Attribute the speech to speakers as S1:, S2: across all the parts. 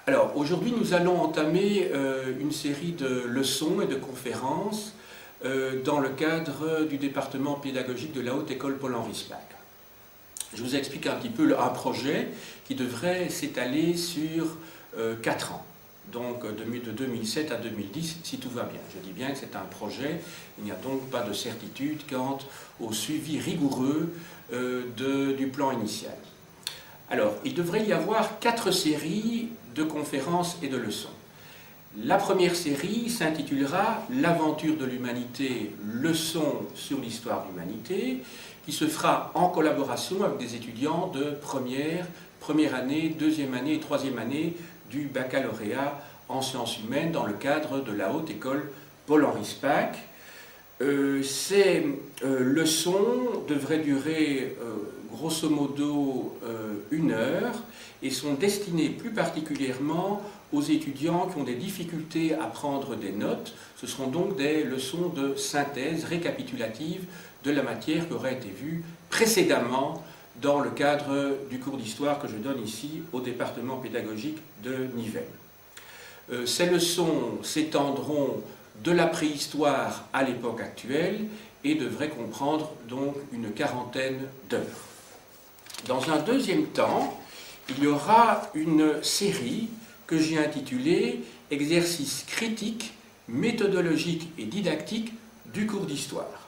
S1: Alors, aujourd'hui, nous allons entamer une série de leçons et de conférences dans le cadre du département pédagogique de la Haute École Paul-Henri Spaak. Je vous explique un petit peu un projet qui devrait s'étaler sur 4 ans, donc de 2007 à 2010, si tout va bien. Je dis bien que c'est un projet, il n'y a donc pas de certitude quant au suivi rigoureux du plan initial. Alors, il devrait y avoir 4 séries de conférences et de leçons. La première série s'intitulera « L'aventure de l'humanité, leçons sur l'histoire de l'humanité », qui se fera en collaboration avec des étudiants de première année, deuxième année et troisième année du baccalauréat en sciences humaines dans le cadre de la Haute École Paul-Henri Spaak. Ces leçons devraient durer grosso modo 1 heure et sont destinées plus particulièrement aux étudiants qui ont des difficultés à prendre des notes. Ce seront donc des leçons de synthèse récapitulative de la matière qui aurait été vue précédemment dans le cadre du cours d'histoire que je donne ici au département pédagogique de Nivelles. Ces leçons s'étendront de la préhistoire à l'époque actuelle et devraient comprendre donc une 40aine d'heures. Dans un deuxième temps, il y aura une série que j'ai intitulée « Exercices critiques, méthodologiques et didactiques du cours d'histoire ».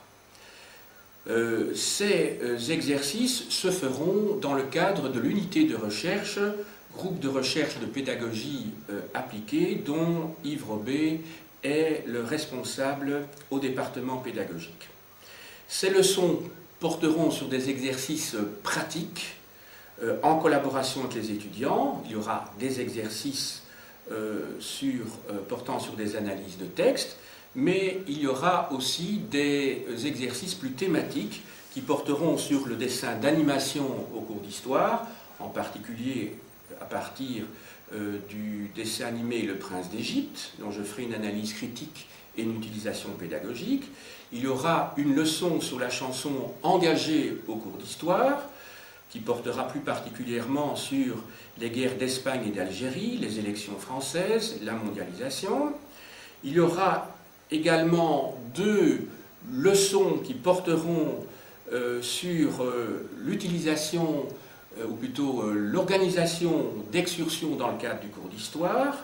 S1: Ces exercices se feront dans le cadre de l'unité de recherche, groupe de recherche de pédagogie appliquée, dont Yves Robé est le responsable au département pédagogique. Ces leçons porteront sur des exercices pratiques en collaboration avec les étudiants. Il y aura des exercices portant sur des analyses de texte, mais il y aura aussi des exercices plus thématiques qui porteront sur le dessin d'animation au cours d'histoire, en particulier à partir du dessin animé Le Prince d'Égypte, dont je ferai une analyse critique et une utilisation pédagogique. Il y aura une leçon sur la chanson engagée au cours d'histoire, qui portera plus particulièrement sur les guerres d'Espagne et d'Algérie, les élections françaises, la mondialisation. Il y aura également 2 leçons qui porteront sur l'utilisation, ou plutôt l'organisation d'excursions dans le cadre du cours d'histoire.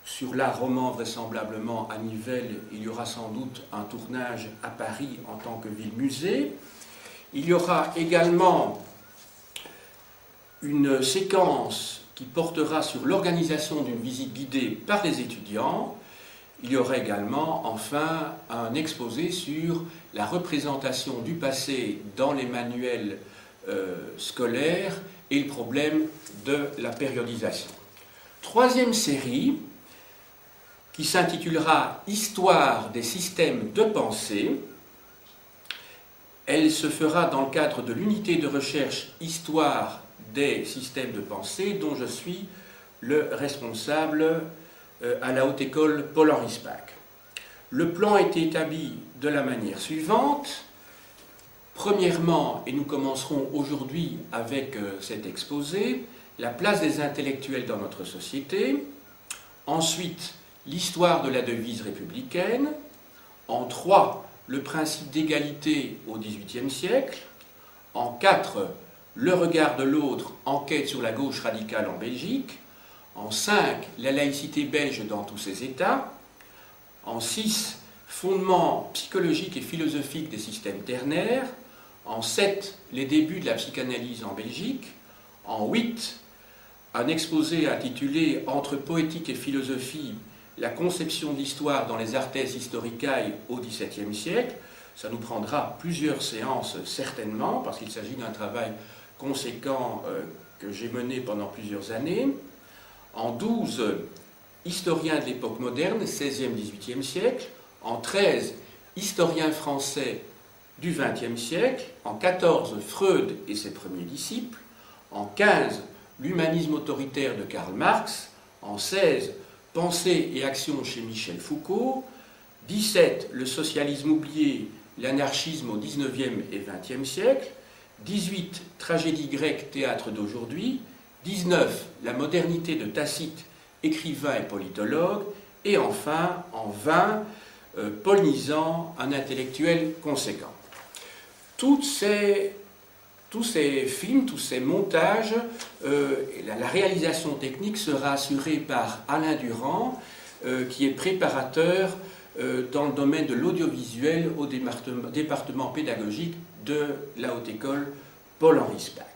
S1: Sur l'art roman, vraisemblablement à Nivelles, il y aura sans doute un tournage à Paris en tant que ville-musée. Il y aura également une séquence qui portera sur l'organisation d'une visite guidée par les étudiants. Il y aura également, enfin, un exposé sur la représentation du passé dans les manuels scolaires et le problème de la périodisation. Troisième série, qui s'intitulera « Histoire des systèmes de pensée ». Elle se fera dans le cadre de l'unité de recherche « Histoire des systèmes de pensée » dont je suis le responsable à la Haute École Paul-Henri Spaak. Le plan a été établi de la manière suivante. Premièrement, et nous commencerons aujourd'hui avec cet exposé, la place des intellectuels dans notre société. Ensuite, l'histoire de la devise républicaine. En 3, le principe d'égalité au XVIIIe siècle. En 4, le regard de l'autre, enquête sur la gauche radicale en Belgique. En 5, la laïcité belge dans tous ses états. En 6, fondements psychologiques et philosophiques des systèmes ternaires. En 7, les débuts de la psychanalyse en Belgique. En 8, un exposé intitulé « Entre poétique et philosophie, la conception de l'histoire dans les artes historicae au XVIIe siècle ». Ça nous prendra plusieurs séances certainement, parce qu'il s'agit d'un travail conséquent que j'ai mené pendant plusieurs années. En 12, historien de l'époque moderne, 16e, 18e siècle. En 13, historien français du XXe siècle. En 14, Freud et ses premiers disciples. En 15, l'humanisme autoritaire de Karl Marx. En 16, pensée et action chez Michel Foucault. 17, le socialisme oublié, l'anarchisme au XIXe et XXe siècle. 18, tragédie grecque, théâtre d'aujourd'hui. 19, la modernité de Tacite écrivain et politologue, et enfin, en vain, Paul Nizan, un intellectuel conséquent. Tous ces films, tous ces montages, la réalisation technique sera assurée par Alain Durand, qui est préparateur dans le domaine de l'audiovisuel au département pédagogique de la Haute École Paul-Henri Spaak.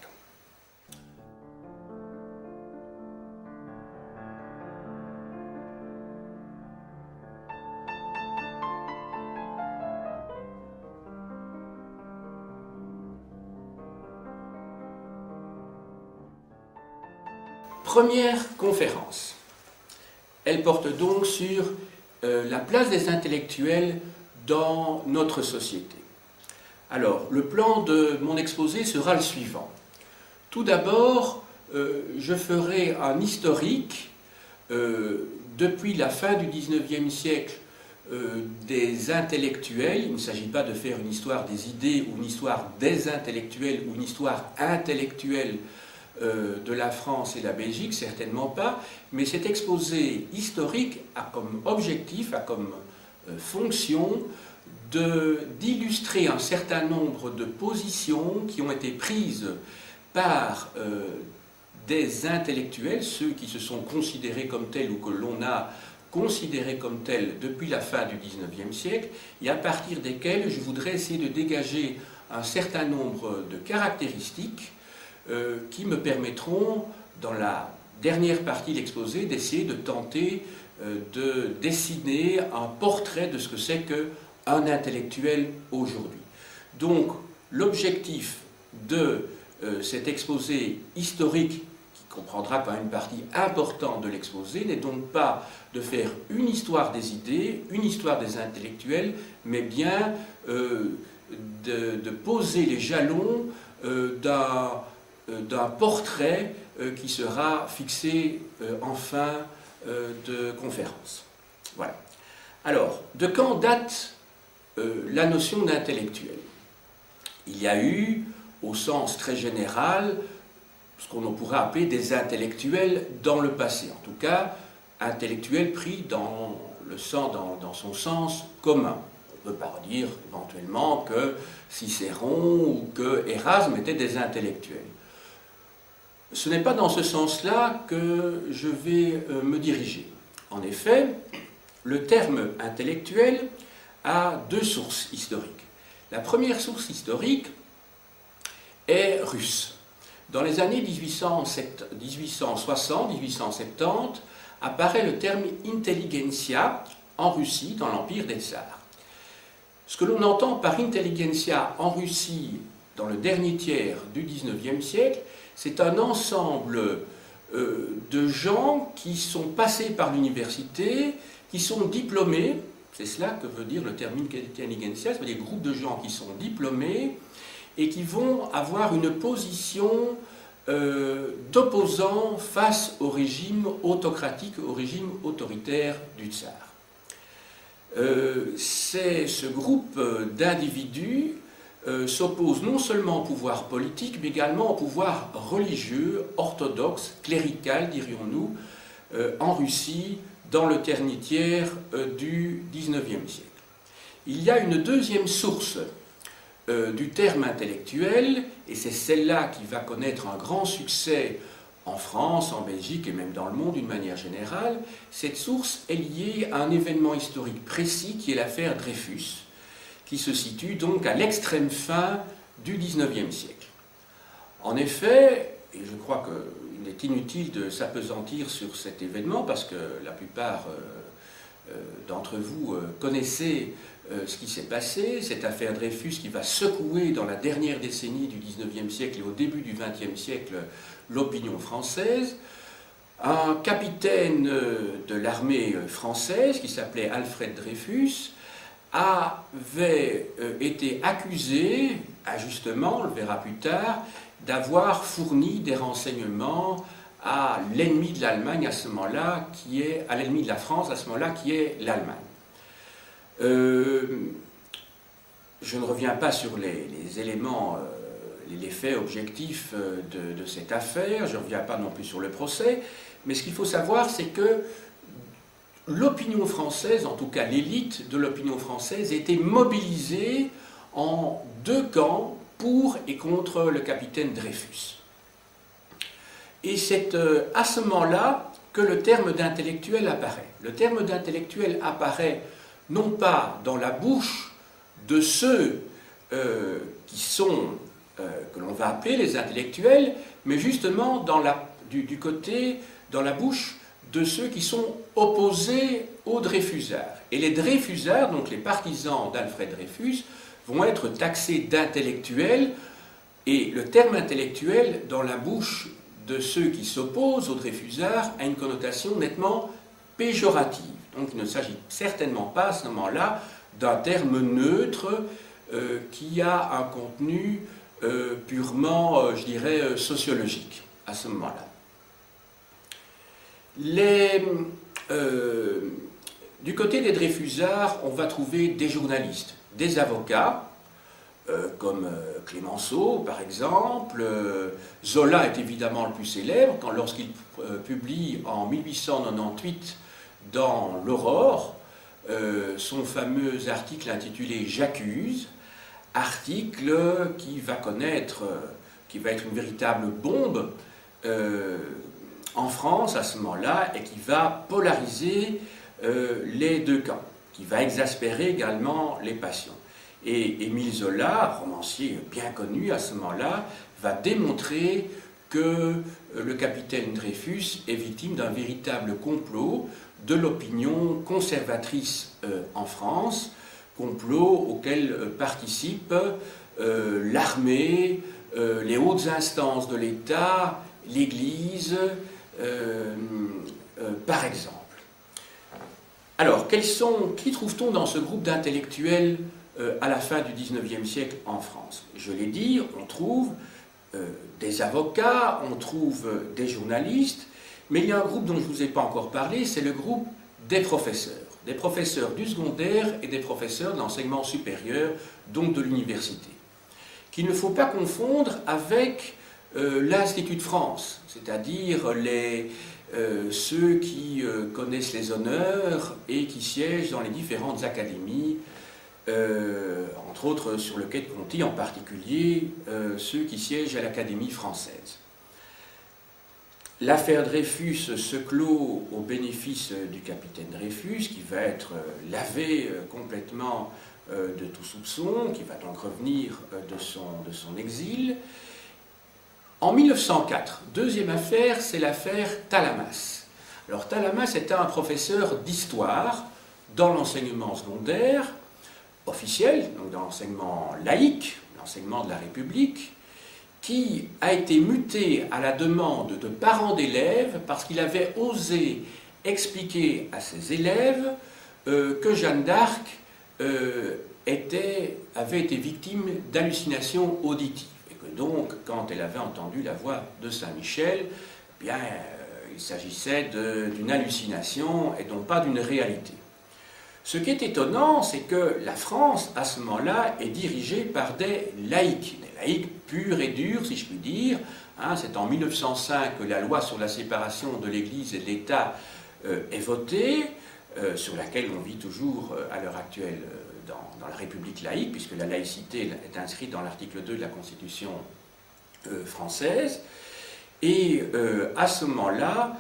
S1: Première conférence. Elle porte donc sur la place des intellectuels dans notre société. Alors, le plan de mon exposé sera le suivant. Tout d'abord, je ferai un historique depuis la fin du XIXe siècle des intellectuels. Il ne s'agit pas de faire une histoire des idées ou une histoire des intellectuels ou une histoire intellectuelle de la France et la Belgique, certainement pas, mais cet exposé historique a comme objectif, a comme fonction d'illustrer un certain nombre de positions qui ont été prises par des intellectuels, ceux qui se sont considérés comme tels ou que l'on a considérés comme tels depuis la fin du XIXe siècle, et à partir desquels je voudrais essayer de dégager un certain nombre de caractéristiques qui me permettront, dans la dernière partie de l'exposé, d'essayer de tenter de dessiner un portrait de ce que c'est qu'un intellectuel aujourd'hui. Donc, l'objectif de cet exposé historique, qui comprendra quand même une partie importante de l'exposé, n'est donc pas de faire une histoire des idées, une histoire des intellectuels, mais bien de poser les jalons d'un portrait qui sera fixé en fin de conférence. Voilà. Alors, de quand date la notion d'intellectuel? Il y a eu, au sens très général, ce qu'on pourrait appeler des intellectuels dans le passé. En tout cas, intellectuels pris dans son sens commun. On peut pas dire éventuellement que Cicéron ou que Érasme étaient des intellectuels. Ce n'est pas dans ce sens-là que je vais me diriger. En effet, le terme intellectuel a deux sources historiques. La première source historique est russe. Dans les années 1860-1870 apparaît le terme intelligentsia en Russie, dans l'Empire des Tsars. Ce que l'on entend par intelligentsia en Russie dans le dernier tiers du XIXe siècle, c'est un ensemble de gens qui sont passés par l'université, qui sont diplômés, c'est cela que veut dire le terme intelligentsia, c'est-à-dire des groupes de gens qui sont diplômés et qui vont avoir une position d'opposant face au régime autocratique, au régime autoritaire du tsar. Ce groupe d'individus s'oppose non seulement au pouvoir politique, mais également au pouvoir religieux, orthodoxe, clérical, dirions-nous, en Russie, dans le dernier tiers du XIXe siècle. Il y a une deuxième source du terme intellectuel, et c'est celle-là qui va connaître un grand succès en France, en Belgique et même dans le monde d'une manière générale. Cette source est liée à un événement historique précis qui est l'affaire Dreyfus, qui se situe donc à l'extrême fin du XIXe siècle. En effet, et je crois qu'il est inutile de s'appesantir sur cet événement parce que la plupart d'entre vous connaissez ce qui s'est passé, cette affaire Dreyfus qui va secouer dans la dernière décennie du XIXe siècle et au début du XXe siècle l'opinion française. Un capitaine de l'armée française qui s'appelait Alfred Dreyfus avait été accusé, injustement, on le verra plus tard, d'avoir fourni des renseignements à l'ennemi de l'Allemagne à ce moment-là, à l'ennemi de la France à ce moment-là, qui est l'Allemagne. Je ne reviens pas sur les éléments, les faits objectifs de cette affaire, je ne reviens pas non plus sur le procès, mais ce qu'il faut savoir, c'est que l'opinion française, en tout cas l'élite de l'opinion française, était mobilisée en deux camps pour et contre le capitaine Dreyfus. Et c'est à ce moment-là que le terme d'intellectuel apparaît. Le terme d'intellectuel apparaît non pas dans la bouche de ceux qui sont, que l'on va appeler les intellectuels, mais justement dans dans la bouche de ceux qui sont opposés aux Dreyfusards. Et les Dreyfusards, donc les partisans d'Alfred Dreyfus, vont être taxés d'intellectuels, et le terme intellectuel, dans la bouche de ceux qui s'opposent aux Dreyfusards, a une connotation nettement péjorative. Donc il ne s'agit certainement pas à ce moment-là d'un terme neutre qui a un contenu purement, je dirais, sociologique à ce moment-là. Du côté des Dreyfusards, on va trouver des journalistes, des avocats, comme Clémenceau par exemple. Zola est évidemment le plus célèbre lorsqu'il publie en 1898 dans l'Aurore son fameux article intitulé « J'accuse », article qui va être une véritable bombe en France à ce moment-là et qui va polariser les deux camps, qui va exaspérer également les passions. Et Émile Zola, romancier bien connu à ce moment-là, va démontrer que le capitaine Dreyfus est victime d'un véritable complot de l'opinion conservatrice en France, complot auquel participent l'armée, les hautes instances de l'État, l'Église, par exemple. Alors, qui trouve-t-on dans ce groupe d'intellectuels à la fin du XIXe siècle en France? Je l'ai dit, on trouve des avocats, on trouve des journalistes, mais il y a un groupe dont je ne vous ai pas encore parlé, c'est le groupe des professeurs du secondaire et des professeurs de l'enseignement supérieur, donc de l'université, qu'il ne faut pas confondre avec l'Institut de France, c'est-à-dire ceux qui connaissent les honneurs et qui siègent dans les différentes académies, entre autres sur le quai de Conti, en particulier ceux qui siègent à l'Académie française. L'affaire Dreyfus se clôt au bénéfice du capitaine Dreyfus, qui va être lavé complètement de tout soupçon, qui va donc revenir de son exil. En 1904, deuxième affaire, c'est l'affaire Talamas. Alors Talamas était un professeur d'histoire dans l'enseignement secondaire, officiel, donc dans l'enseignement laïque, l'enseignement de la République, qui a été muté à la demande de parents d'élèves parce qu'il avait osé expliquer à ses élèves que Jeanne d'Arc avait été victime d'hallucinations auditives. Et que donc, quand elle avait entendu la voix de Saint-Michel, eh bien, il s'agissait d'une hallucination et non pas d'une réalité. Ce qui est étonnant, c'est que la France, à ce moment-là, est dirigée par des laïcs purs et durs, si je puis dire. C'est en 1905 que la loi sur la séparation de l'Église et de l'État est votée, sur laquelle on vit toujours à l'heure actuelle dans la République laïque, puisque la laïcité est inscrite dans l'article 2 de la Constitution française. Et à ce moment-là,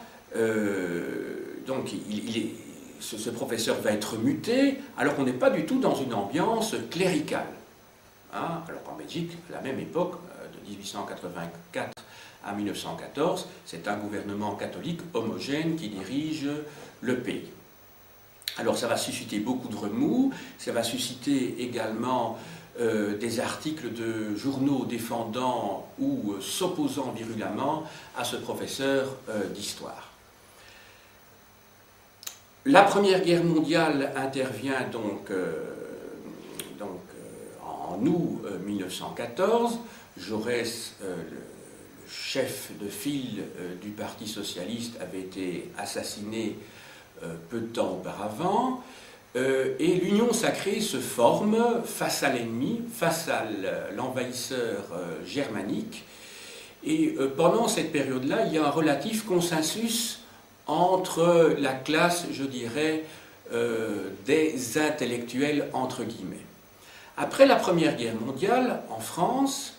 S1: donc ce professeur va être muté, alors qu'on n'est pas du tout dans une ambiance cléricale. Alors qu'en Belgique, à la même époque, de 1884 à 1914, c'est un gouvernement catholique homogène qui dirige le pays. Alors ça va susciter beaucoup de remous, ça va susciter également des articles de journaux défendant ou s'opposant virulemment à ce professeur d'histoire. La Première Guerre mondiale intervient donc en août 1914. Jaurès, le chef de file du Parti socialiste, avait été assassiné peu de temps auparavant, et l'Union sacrée se forme face à l'ennemi, face à l'envahisseur germanique, et pendant cette période-là, il y a un relatif consensus entre la classe, je dirais, des intellectuels, entre guillemets. Après la Première Guerre mondiale, en France,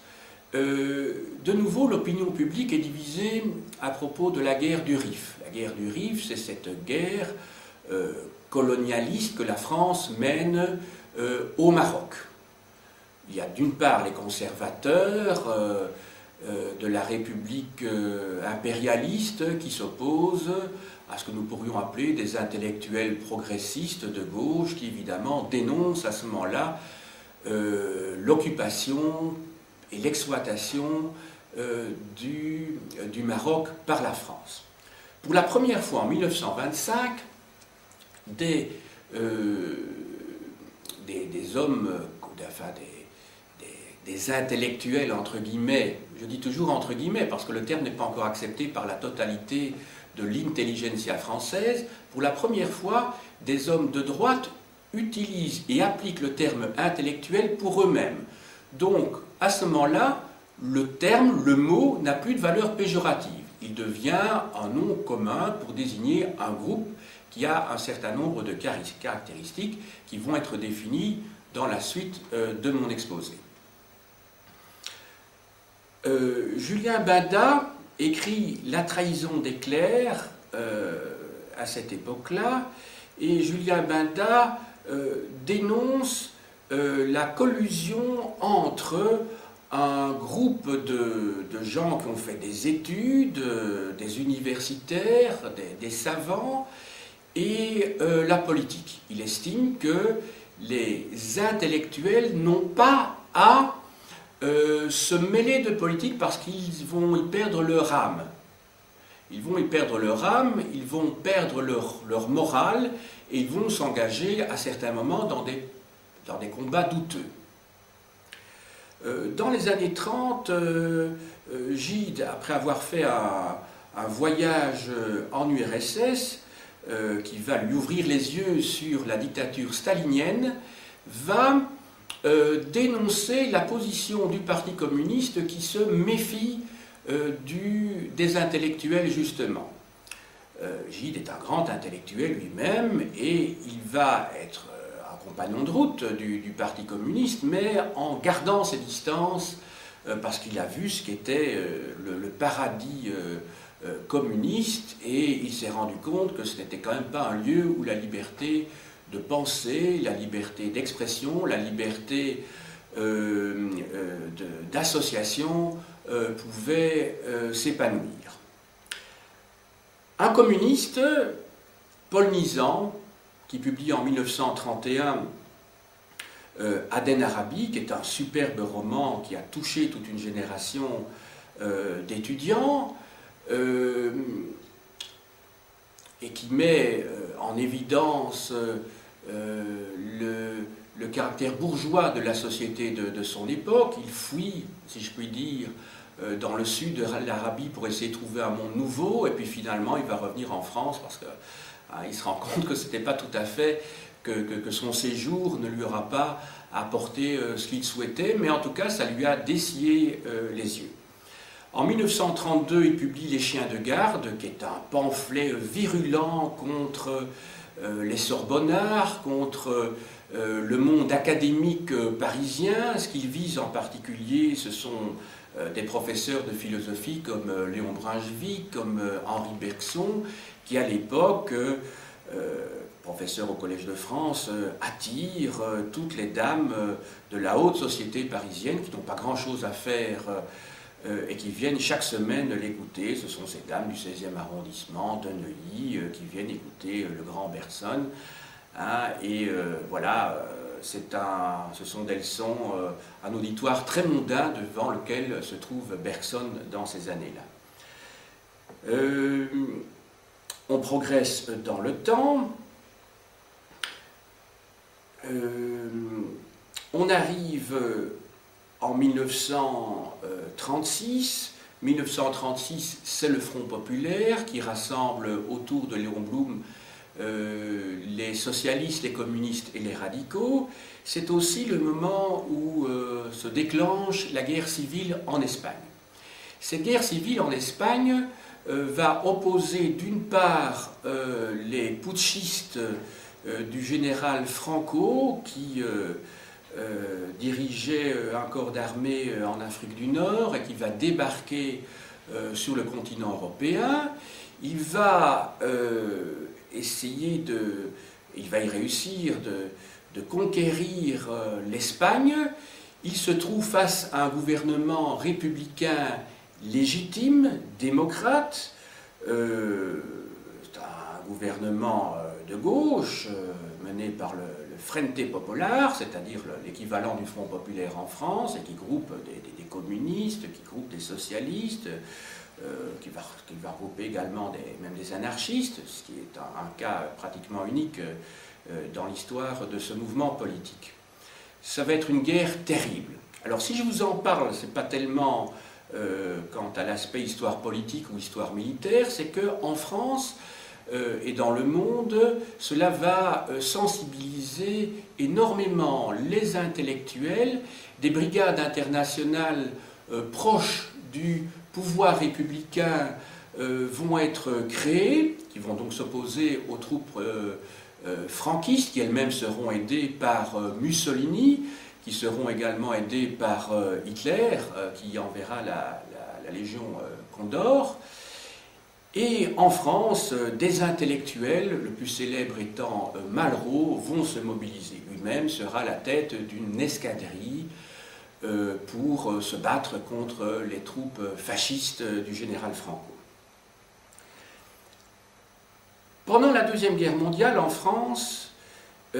S1: de nouveau, l'opinion publique est divisée à propos de la guerre du Rif. La guerre du Rif, c'est cette guerre colonialiste que la France mène au Maroc. Il y a d'une part les conservateurs de la République impérialiste qui s'opposent à ce que nous pourrions appeler des intellectuels progressistes de gauche qui évidemment dénoncent à ce moment-là l'occupation et l'exploitation du Maroc par la France. Pour la première fois en 1925, des hommes, enfin des intellectuels, entre guillemets, je dis toujours entre guillemets parce que le terme n'est pas encore accepté par la totalité de l'intelligentsia française, pour la première fois, des hommes de droite utilisent et appliquent le terme intellectuel pour eux-mêmes. Donc, à ce moment-là, le terme, le mot, n'a plus de valeur péjorative. Il devient un nom commun pour désigner un groupe qui a un certain nombre de caractéristiques qui vont être définies dans la suite de mon exposé. Julien Bada écrit « La trahison des clercs » à cette époque-là, et Julien Bada dénonce la collusion entre un groupe de gens qui ont fait des études, des universitaires, des savants, et la politique. Il estime que les intellectuels n'ont pas à se mêler de politique parce qu'ils vont y perdre leur âme. Ils vont y perdre leur âme, ils vont perdre leur morale, et ils vont s'engager à certains moments dans des combats douteux. Dans les années 30, Gide, après avoir fait un voyage en URSS, qui va lui ouvrir les yeux sur la dictature stalinienne, va dénoncer la position du Parti communiste qui se méfie des intellectuels, justement. Gide est un grand intellectuel lui-même et il va être un compagnon de route du Parti communiste, mais en gardant ses distances parce qu'il a vu ce qu'était le paradis communiste et il s'est rendu compte que ce n'était quand même pas un lieu où la liberté de penser, la liberté d'expression, la liberté d'association pouvait s'épanouir. Un communiste, Paul Nizan, qui publie en 1931 Aden Arabi, qui est un superbe roman qui a touché toute une génération d'étudiants, et qui met en évidence le caractère bourgeois de la société de son époque. Il fuit, si je puis dire, dans le sud de l'Arabie pour essayer de trouver un monde nouveau, et puis finalement il va revenir en France parce qu'il se rend compte que ce n'était pas tout à fait, que son séjour ne lui aura pas apporté ce qu'il souhaitait, mais en tout cas ça lui a dessillé les yeux. En 1932, il publie Les Chiens de garde, qui est un pamphlet virulent contre les Sorbonnards, contre le monde académique parisien. Ce qu'il vise en particulier, ce sont des professeurs de philosophie comme Léon Brunswick, comme Henri Bergson, qui à l'époque, professeur au Collège de France, attirent toutes les dames de la haute société parisienne qui n'ont pas grand-chose à faire et qui viennent chaque semaine l'écouter. Ce sont ces dames du 16e arrondissement, de Neuilly, qui viennent écouter le grand Bergson. Hein, et voilà, ce sont des leçons, un auditoire très mondain devant lequel se trouve Bergson dans ces années-là. On progresse dans le temps. On arrive en 1936. 1936, c'est le Front populaire qui rassemble autour de Léon Blum les socialistes, les communistes et les radicaux. C'est aussi le moment où se déclenche la guerre civile en Espagne. Cette guerre civile en Espagne va opposer d'une part les putschistes du général Franco qui dirigeait un corps d'armée en Afrique du Nord et qui va débarquer sur le continent européen. Il va il va y réussir de conquérir l'Espagne. Il se trouve face à un gouvernement républicain légitime, démocrate. C'est un gouvernement de gauche mené par le Frente Popular, c'est-à-dire l'équivalent du Front Populaire en France, et qui groupe des communistes, qui groupe des socialistes, qui va regrouper également même des anarchistes, ce qui est un cas pratiquement unique dans l'histoire de ce mouvement politique. Ça va être une guerre terrible. Alors si je vous en parle, ce n'est pas tellement quant à l'aspect histoire politique ou histoire militaire, c'est qu'en France et dans le monde, cela va sensibiliser énormément les intellectuels. Des brigades internationales proches du pouvoir républicain vont être créées, qui vont donc s'opposer aux troupes franquistes, qui elles-mêmes seront aidées par Mussolini, qui seront également aidées par Hitler, qui enverra la Légion Condor. Et en France, des intellectuels, le plus célèbre étant Malraux, vont se mobiliser. Lui-même sera à la tête d'une escadrille pour se battre contre les troupes fascistes du général Franco. Pendant la Deuxième Guerre mondiale, en France, la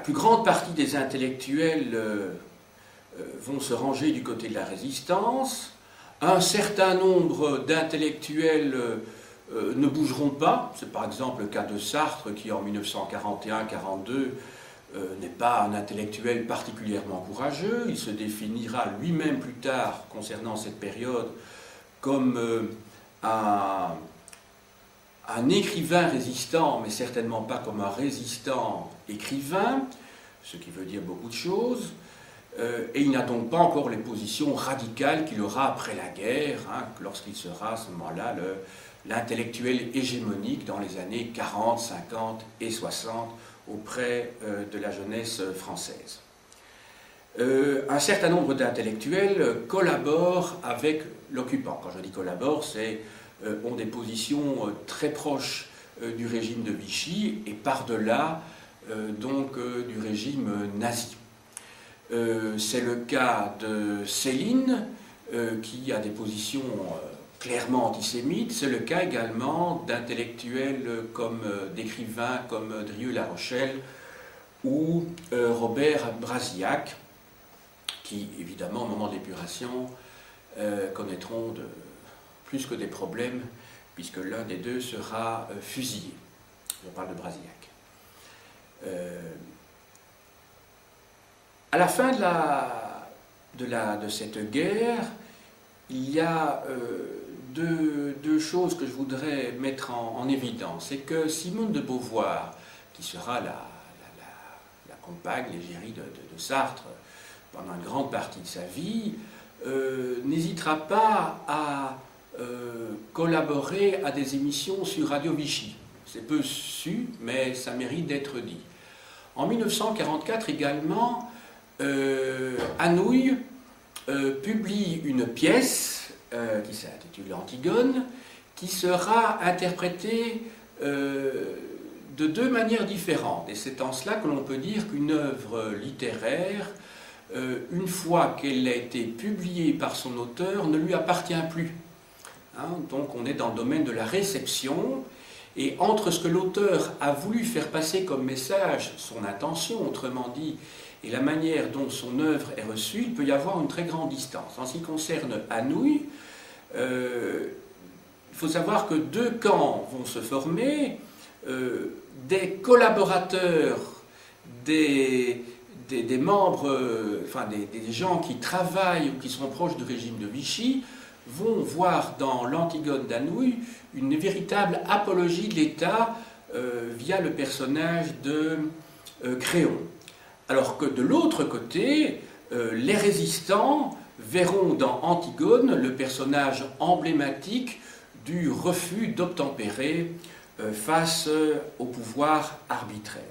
S1: plus grande partie des intellectuels vont se ranger du côté de la résistance. Un certain nombre d'intellectuels ne bougeront pas. C'est par exemple le cas de Sartre qui, en 1941-42, n'est pas un intellectuel particulièrement courageux. Il se définira lui-même plus tard, concernant cette période, comme un écrivain résistant, mais certainement pas comme un résistant écrivain, ce qui veut dire beaucoup de choses. Et il n'a donc pas encore les positions radicales qu'il aura après la guerre, lorsqu'il sera à ce moment-là l'intellectuel hégémonique dans les années 40, 50 et 60 auprès de la jeunesse française. Un certain nombre d'intellectuels collaborent avec l'occupant. Quand je dis collaborent, ont des positions très proches du régime de Vichy et par-delà du régime nazi. C'est le cas de Céline, qui a des positions clairement antisémites. C'est le cas également d'intellectuels d'écrivains comme Drieux-La Rochelle ou Robert Brasillac, qui, évidemment, au moment de l'épuration, connaîtront plus que des problèmes, puisque l'un des deux sera fusillé. Je parle de Brasillac. À la fin de cette guerre, il y a deux choses que je voudrais mettre en évidence. C'est que Simone de Beauvoir, qui sera la compagne, l'égérie de Sartre pendant une grande partie de sa vie, n'hésitera pas à collaborer à des émissions sur Radio Vichy. C'est peu su, mais ça mérite d'être dit. En 1944 également, Anouilh publie une pièce qui s'intitule Antigone, qui sera interprétée de deux manières différentes. Et c'est en cela que l'on peut dire qu'une œuvre littéraire, une fois qu'elle a été publiée par son auteur, ne lui appartient plus. Donc on est dans le domaine de la réception, et entre ce que l'auteur a voulu faire passer comme message, son intention, autrement dit, et la manière dont son œuvre est reçue, il peut y avoir une très grande distance. En ce qui concerne Anouilh, il faut savoir que deux camps vont se former, des collaborateurs, des membres, des gens qui travaillent ou qui sont proches du régime de Vichy, vont voir dans l'Antigone d'Anouilh une véritable apologie de l'État via le personnage de Créon. Alors que de l'autre côté, les résistants verront dans Antigone le personnage emblématique du refus d'obtempérer face au pouvoir arbitraire.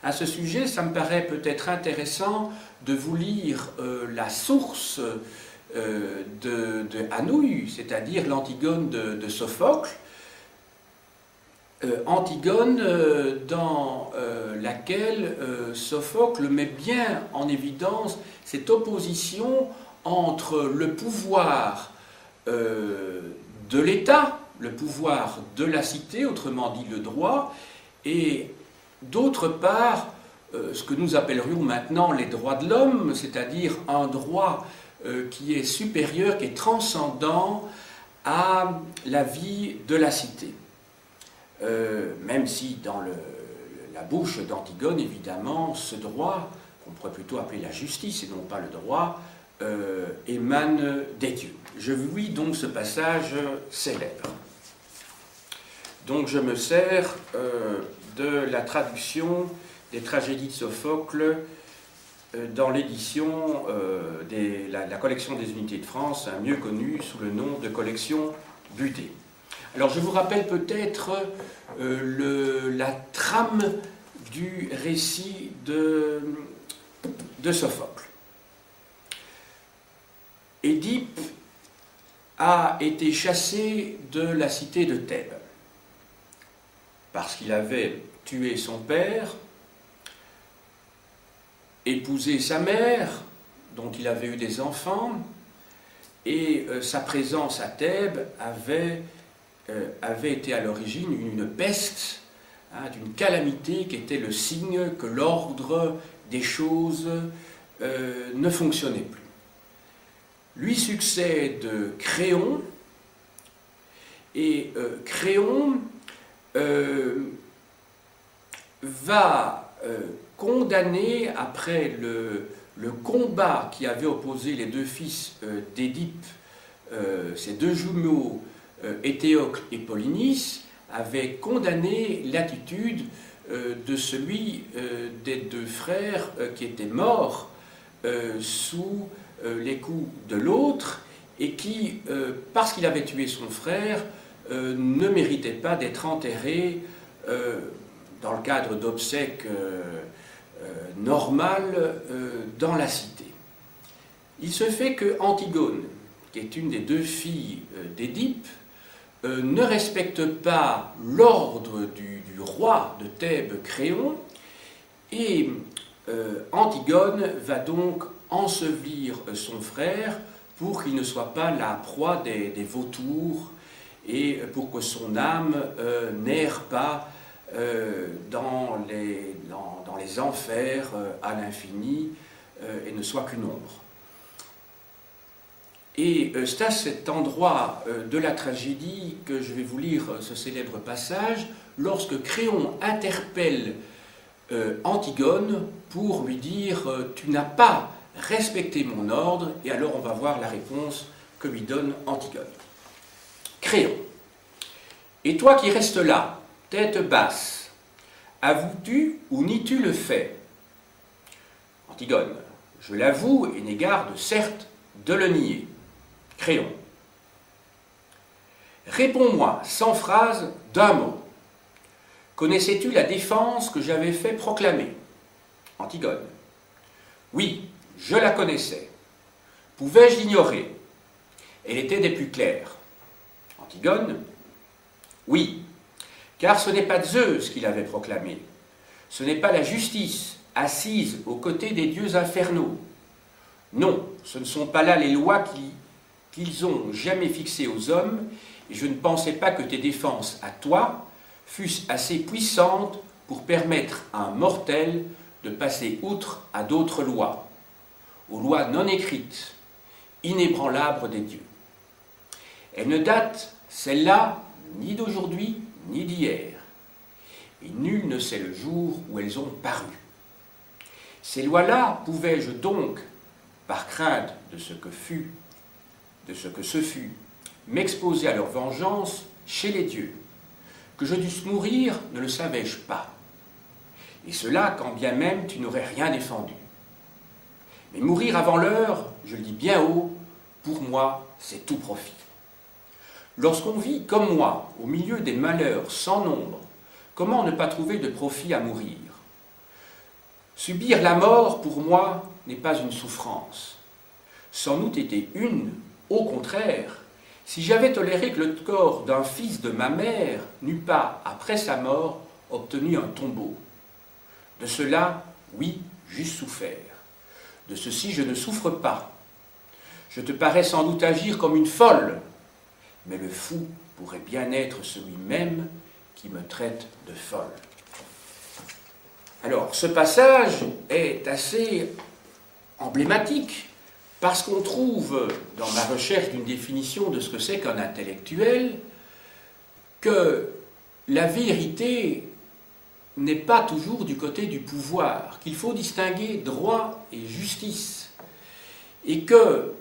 S1: À ce sujet, ça me paraît peut-être intéressant de vous lire la source de Anouilh, c'est-à-dire l'Antigone de Sophocle. Antigone dans laquelle Sophocle met bien en évidence cette opposition entre le pouvoir de l'État, le pouvoir de la cité, autrement dit le droit, et d'autre part ce que nous appellerions maintenant les droits de l'homme, c'est-à-dire un droit qui est supérieur, qui est transcendant à la vie de la cité. Même si dans la bouche d'Antigone, évidemment, ce droit, qu'on pourrait plutôt appeler la justice et non pas le droit, émane des dieux. Je vous lis donc ce passage célèbre. Donc je me sers de la traduction des tragédies de Sophocle dans l'édition de la collection des Unités de France, mieux connue sous le nom de collection Budet. Alors je vous rappelle peut-être la trame du récit de Sophocle. Édipe a été chassé de la cité de Thèbes parce qu'il avait tué son père, épousé sa mère, dont il avait eu des enfants, et sa présence à Thèbes avait été à l'origine une peste, d'une calamité qui était le signe que l'ordre des choses ne fonctionnait plus. Lui succède Créon, et Créon va condamner, après le combat qui avait opposé les deux fils d'Édipe, ces deux jumeaux, Éthéocle et Polynice, avait condamné l'attitude de celui des deux frères qui était mort sous les coups de l'autre et qui, parce qu'il avait tué son frère, ne méritait pas d'être enterré dans le cadre d'obsèques normales dans la cité. Il se fait que Antigone, qui est une des deux filles d'Édipe, ne respecte pas l'ordre du roi de Thèbes, Créon, et Antigone va donc ensevelir son frère pour qu'il ne soit pas la proie des vautours et pour que son âme n'erre pas dans les enfers à l'infini et ne soit qu'une ombre. Et c'est à cet endroit de la tragédie que je vais vous lire ce célèbre passage, lorsque Créon interpelle Antigone pour lui dire « Tu n'as pas respecté mon ordre », et alors on va voir la réponse que lui donne Antigone. Créon. Et toi qui restes là, tête basse, avoues-tu ou nies-tu le fait? Antigone. Je l'avoue et n'ai garde, certes, de le nier. Créon. Réponds-moi sans phrase d'un mot. Connaissais-tu la défense que j'avais fait proclamer? Antigone. Oui, je la connaissais. Pouvais-je l'ignorer? Elle était des plus claires. Antigone. Oui, car ce n'est pas Zeus qui l'avait proclamée. Ce n'est pas la justice assise aux côtés des dieux infernaux. Non, ce ne sont pas là les lois qu'ils ont jamais fixées aux hommes, et je ne pensais pas que tes défenses à toi fussent assez puissantes pour permettre à un mortel de passer outre à d'autres lois, aux lois non écrites, inébranlables des dieux. Elles ne datent, celles-là, ni d'aujourd'hui, ni d'hier, et nul ne sait le jour où elles ont paru. Ces lois-là pouvais-je donc, par crainte de ce que ce fut, m'exposer à leur vengeance chez les dieux. Que je dusse mourir, ne le savais-je pas. Et cela, quand bien même tu n'aurais rien défendu. Mais mourir avant l'heure, je le dis bien haut, pour moi, c'est tout profit. Lorsqu'on vit, comme moi, au milieu des malheurs sans nombre, comment ne pas trouver de profit à mourir? Subir la mort, pour moi, n'est pas une souffrance. Sans doute était une, au contraire, si j'avais toléré que le corps d'un fils de ma mère n'eût pas, après sa mort, obtenu un tombeau. De cela, oui, j'eusse souffert. De ceci, je ne souffre pas. Je te parais sans doute agir comme une folle, mais le fou pourrait bien être celui-même qui me traite de folle. Alors, ce passage est assez emblématique, parce qu'on trouve, dans ma recherche d'une définition de ce que c'est qu'un intellectuel, que la vérité n'est pas toujours du côté du pouvoir, qu'il faut distinguer droit et justice, et que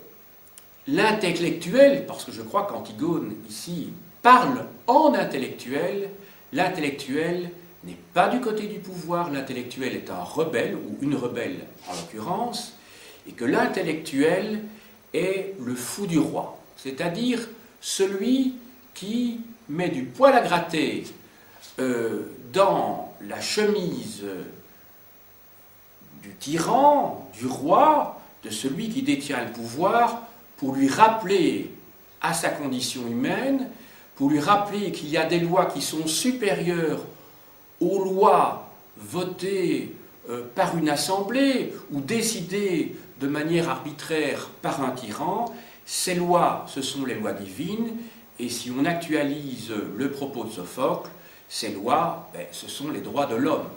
S1: l'intellectuel, parce que je crois qu'Antigone ici parle en intellectuel, l'intellectuel n'est pas du côté du pouvoir, l'intellectuel est un rebelle, ou une rebelle en l'occurrence, et que l'intellectuel est le fou du roi, c'est-à-dire celui qui met du poil à gratter dans la chemise du tyran, du roi, de celui qui détient le pouvoir, pour lui rappeler à sa condition humaine, pour lui rappeler qu'il y a des lois qui sont supérieures aux lois votées par une assemblée ou décidées de manière arbitraire par un tyran. Ces lois, ce sont les lois divines, et si on actualise le propos de Sophocle, ces lois, ce sont les droits de l'homme,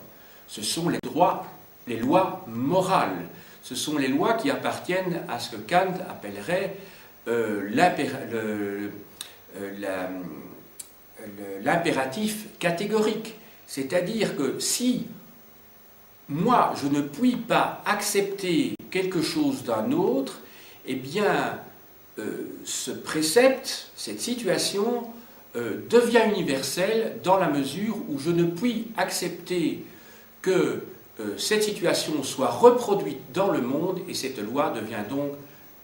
S1: ce sont les lois morales, ce sont les lois qui appartiennent à ce que Kant appellerait l'impératif catégorique. C'est-à-dire que si moi je ne puis pas accepter quelque chose d'un autre, eh bien ce précepte, cette situation devient universelle dans la mesure où je ne puis accepter que cette situation soit reproduite dans le monde et cette loi devient donc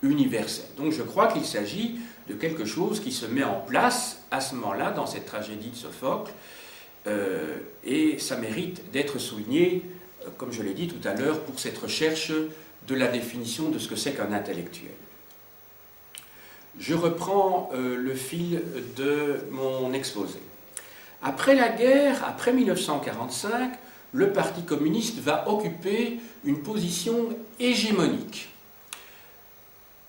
S1: universelle. Donc je crois qu'il s'agit de quelque chose qui se met en place à ce moment-là dans cette tragédie de Sophocle et ça mérite d'être souligné, comme je l'ai dit tout à l'heure, pour cette recherche de la définition de ce que c'est qu'un intellectuel. Je reprends le fil de mon exposé. Après la guerre, après 1945, le Parti communiste va occuper une position hégémonique.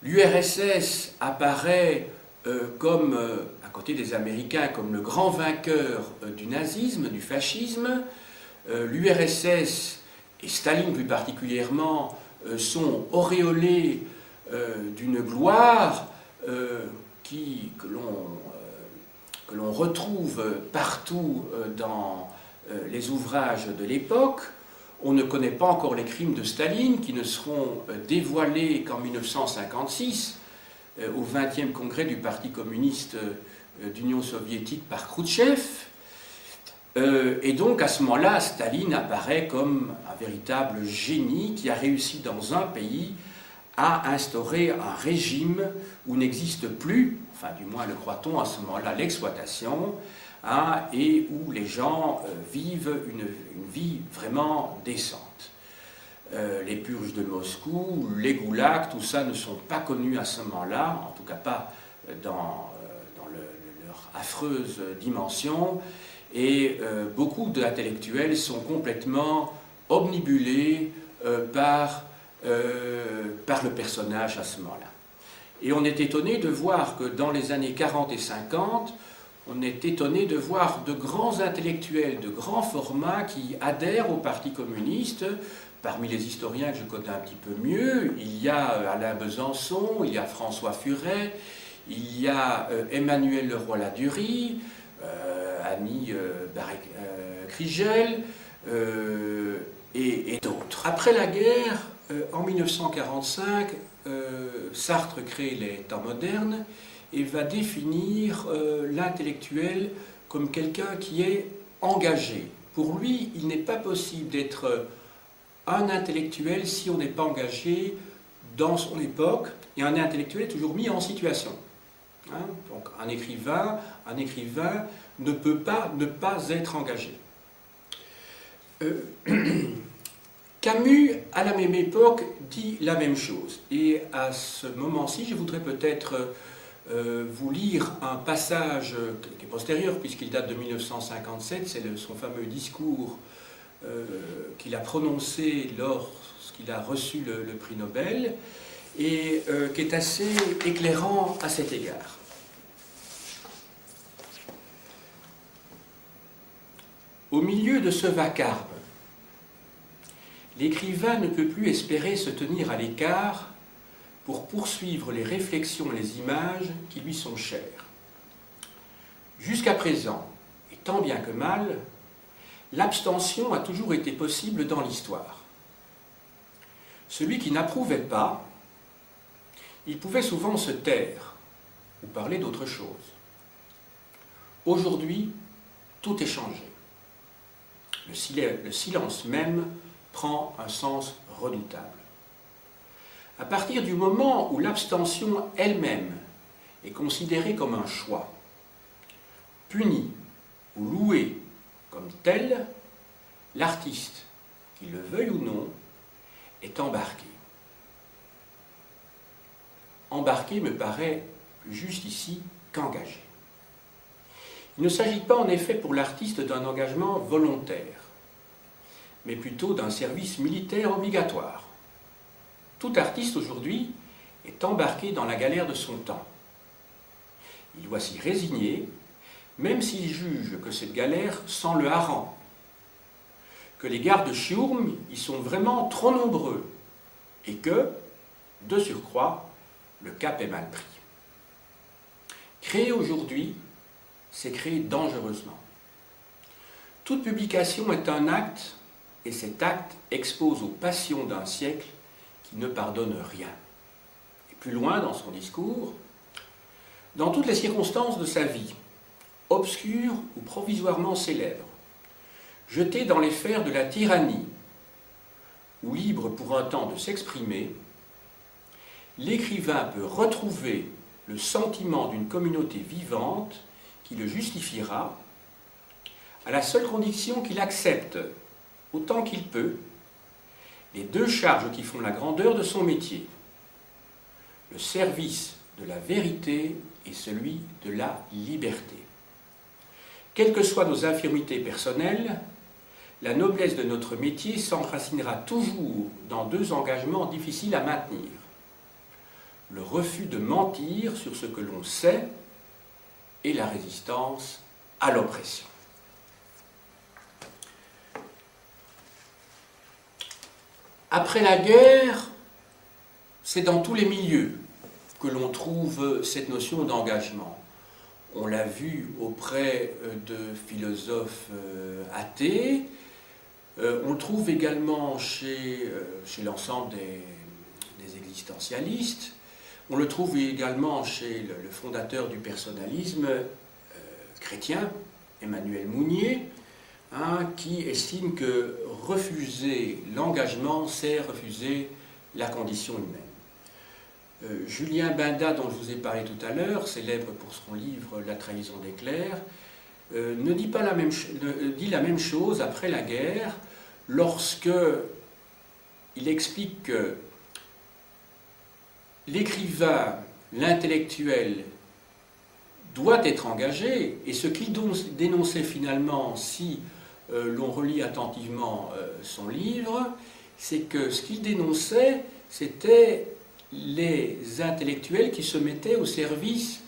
S1: L'URSS apparaît comme, à côté des Américains, comme le grand vainqueur du nazisme, du fascisme. L'URSS, et Staline plus particulièrement, sont auréolés d'une gloire que l'on retrouve partout dans les ouvrages de l'époque. On ne connaît pas encore les crimes de Staline qui ne seront dévoilés qu'en 1956 au 20e congrès du Parti communiste d'Union soviétique par Khrouchtchev. Et donc à ce moment-là, Staline apparaît comme un véritable génie qui a réussi dans un pays à instaurer un régime où n'existe plus, enfin du moins le croit-on à ce moment-là, l'exploitation, et où les gens vivent une vie vraiment décente. Les purges de Moscou, les goulags, tout ça ne sont pas connus à ce moment-là, en tout cas pas dans leur affreuse dimension, et beaucoup d'intellectuels sont complètement omnibulés par le personnage à ce moment-là. Et on est étonné de voir que dans les années 40 et 50, on est étonné de voir de grands intellectuels, de grands formats qui adhèrent au Parti communiste. Parmi les historiens que je connais un petit peu mieux, il y a Alain Besançon, il y a François Furet, il y a Emmanuel Leroy-Ladurie, Annie Krigel et d'autres. Après la guerre, en 1945, Sartre crée les temps modernes et va définir l'intellectuel comme quelqu'un qui est engagé. Pour lui, il n'est pas possible d'être un intellectuel si on n'est pas engagé dans son époque, et un intellectuel est toujours mis en situation. Hein? Donc un écrivain ne peut pas ne pas être engagé. Camus, à la même époque, dit la même chose. Et à ce moment-ci, je voudrais peut-être vous lire un passage qui est postérieur, puisqu'il date de 1957, c'est son fameux discours qu'il a prononcé lorsqu'il a reçu le prix Nobel, et qui est assez éclairant à cet égard. Au milieu de ce vacarme, l'écrivain ne peut plus espérer se tenir à l'écart pour poursuivre les réflexions et les images qui lui sont chères. Jusqu'à présent, et tant bien que mal, l'abstention a toujours été possible dans l'histoire. Celui qui n'approuvait pas, il pouvait souvent se taire ou parler d'autre chose. Aujourd'hui, tout est changé. Le silence même prend un sens redoutable. À partir du moment où l'abstention elle-même est considérée comme un choix, punie ou louée comme telle, l'artiste, qu'il le veuille ou non, est embarqué. Embarqué me paraît plus juste ici qu'engagé. Il ne s'agit pas en effet pour l'artiste d'un engagement volontaire, mais plutôt d'un service militaire obligatoire. Tout artiste aujourd'hui est embarqué dans la galère de son temps. Il doit s'y résigner, même s'il juge que cette galère sent le hareng, que les gardes-chiourmes y sont vraiment trop nombreux, et que, de surcroît, le cap est mal pris. Créer aujourd'hui, c'est créer dangereusement. Toute publication est un acte, et cet acte expose aux passions d'un siècle qui ne pardonne rien. Et plus loin dans son discours, dans toutes les circonstances de sa vie, obscures ou provisoirement célèbres, jeté dans les fers de la tyrannie, ou libre pour un temps de s'exprimer, l'écrivain peut retrouver le sentiment d'une communauté vivante qui le justifiera, à la seule condition qu'il accepte, autant qu'il peut, les deux charges qui font la grandeur de son métier, le service de la vérité et celui de la liberté. Quelles que soient nos infirmités personnelles, la noblesse de notre métier s'enracinera toujours dans deux engagements difficiles à maintenir. Le refus de mentir sur ce que l'on sait et la résistance à l'oppression. Après la guerre, c'est dans tous les milieux que l'on trouve cette notion d'engagement. On l'a vu auprès de philosophes athées, on le trouve également chez l'ensemble des existentialistes, on le trouve également chez le fondateur du personnalisme chrétien, Emmanuel Mounier, qui estime que refuser l'engagement, c'est refuser la condition humaine. Julien Binda, dont je vous ai parlé tout à l'heure, célèbre pour son livre « La trahison des clercs », dit la même chose après la guerre, lorsque il explique que l'écrivain, l'intellectuel, doit être engagé, et ce qu'il dénonçait finalement, si l'on relit attentivement son livre, c'est que ce qu'il dénonçait, c'était les intellectuels qui se mettaient au service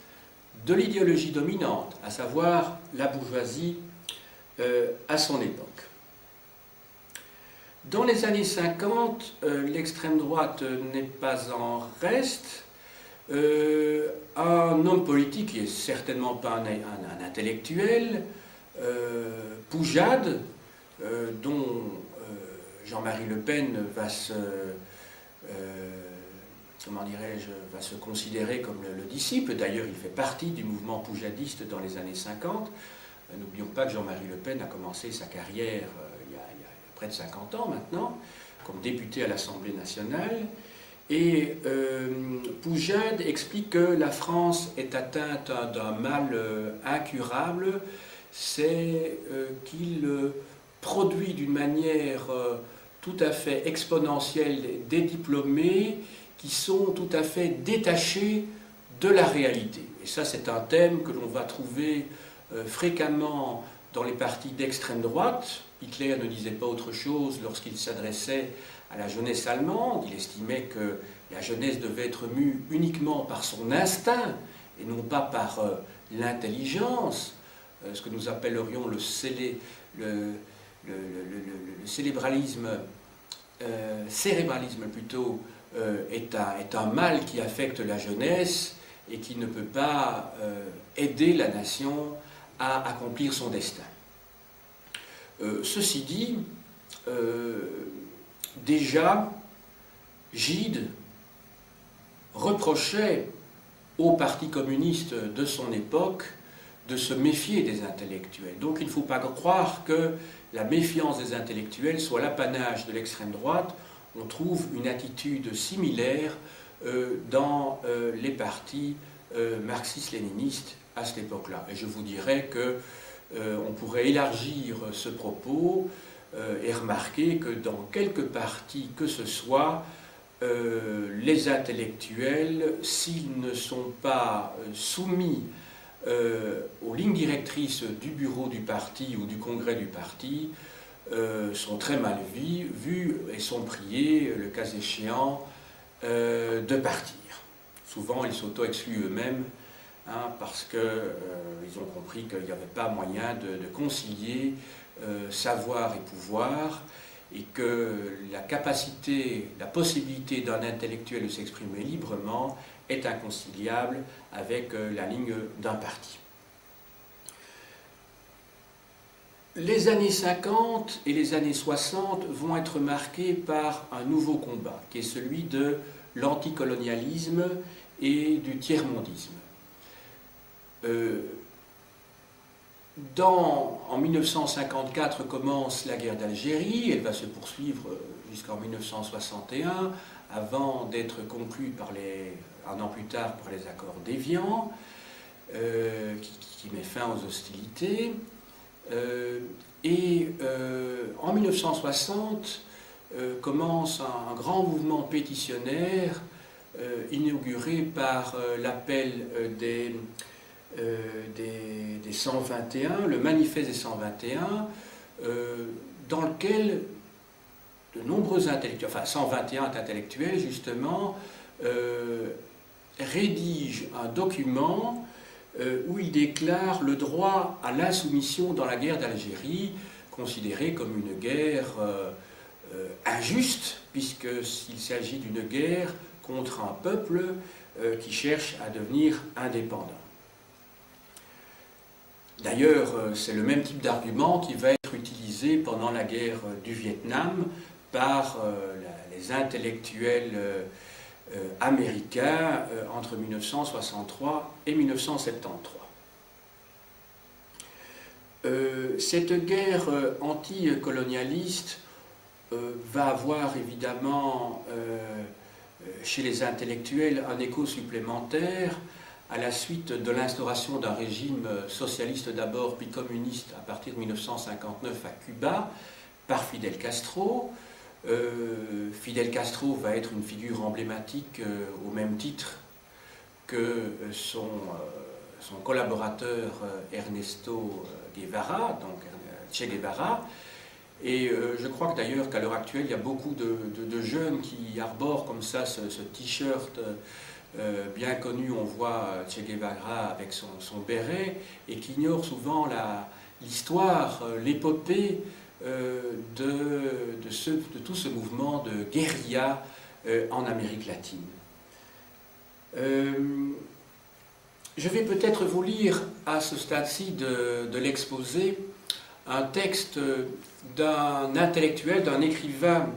S1: de l'idéologie dominante, à savoir la bourgeoisie à son époque. Dans les années 50, l'extrême droite n'est pas en reste. Un homme politique qui n'est certainement pas un intellectuel, Poujade, dont Jean-Marie Le Pen va se considérer comme le disciple. D'ailleurs, il fait partie du mouvement poujadiste dans les années 50. N'oublions pas que Jean-Marie Le Pen a commencé sa carrière il y a près de 50 ans maintenant, comme député à l'Assemblée nationale. Et Poujade explique que la France est atteinte d'un mal incurable, c'est qu'il produit d'une manière tout à fait exponentielle des diplômés qui sont tout à fait détachés de la réalité. Et ça, c'est un thème que l'on va trouver fréquemment dans les partis d'extrême droite. Hitler ne disait pas autre chose lorsqu'il s'adressait à la jeunesse allemande. Il estimait que la jeunesse devait être mue uniquement par son instinct et non pas par l'intelligence, ce que nous appellerions le cérébralisme plutôt, est un mal qui affecte la jeunesse et qui ne peut pas aider la nation à accomplir son destin. Ceci dit, déjà, Gide reprochait au Parti communiste de son époque de se méfier des intellectuels. Donc il ne faut pas croire que la méfiance des intellectuels soit l'apanage de l'extrême droite. On trouve une attitude similaire dans les partis marxistes-léninistes à cette époque-là. Et je vous dirais qu'on pourrait élargir ce propos et remarquer que dans quelques partis que ce soit, les intellectuels, s'ils ne sont pas soumis aux lignes directrices du bureau du parti ou du congrès du parti, sont très mal vus et sont priés, le cas échéant, de partir. Souvent, ils s'auto-excluent eux-mêmes parce qu'ils ont compris qu'il n'y avait pas moyen de concilier savoir et pouvoir, et que la capacité, la possibilité d'un intellectuel de s'exprimer librement est inconciliable avec la ligne d'un parti. Les années 50 et les années 60 vont être marquées par un nouveau combat, qui est celui de l'anticolonialisme et du tiers-mondisme. En 1954 commence la guerre d'Algérie, elle va se poursuivre jusqu'en 1961, avant d'être conclue un an plus tard par les accords d'Évian, qui met fin aux hostilités. En 1960 commence un grand mouvement pétitionnaire inauguré par l'appel des 121, le manifeste des 121, dans lequel de nombreux intellectuels, enfin 121 intellectuels justement, rédigent un document où ils déclarent le droit à l'insoumission dans la guerre d'Algérie, considérée comme une guerre injuste, puisqu'il s'agit d'une guerre contre un peuple qui cherche à devenir indépendant. D'ailleurs, c'est le même type d'argument qui va être utilisé pendant la guerre du Vietnam par les intellectuels américains entre 1963 et 1973. Cette guerre anticolonialiste va avoir évidemment chez les intellectuels un écho supplémentaire à la suite de l'instauration d'un régime socialiste d'abord puis communiste à partir de 1959 à Cuba par Fidel Castro. Fidel Castro va être une figure emblématique au même titre que son collaborateur Ernesto Guevara, donc Che Guevara. Et je crois que d'ailleurs qu'à l'heure actuelle, il y a beaucoup de jeunes qui arborent comme ça ce t-shirt bien connu, on voit Che Guevara avec son béret, et qui ignorent souvent l'histoire, l'épopée de tout ce mouvement de guérilla en Amérique latine. Je vais peut-être vous lire à ce stade-ci de l'exposé un texte d'un intellectuel, d'un écrivain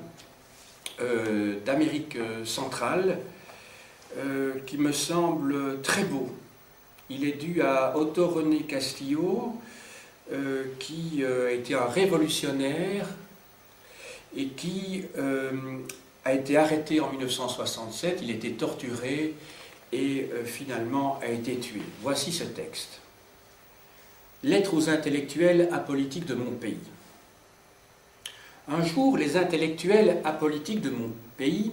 S1: d'Amérique centrale qui me semble très beau. Il est dû à Otto René Castillo, qui était un révolutionnaire et qui a été arrêté en 1967, il a été torturé et finalement a été tué. Voici ce texte. Lettre aux intellectuels apolitiques de mon pays. Un jour, les intellectuels apolitiques de mon pays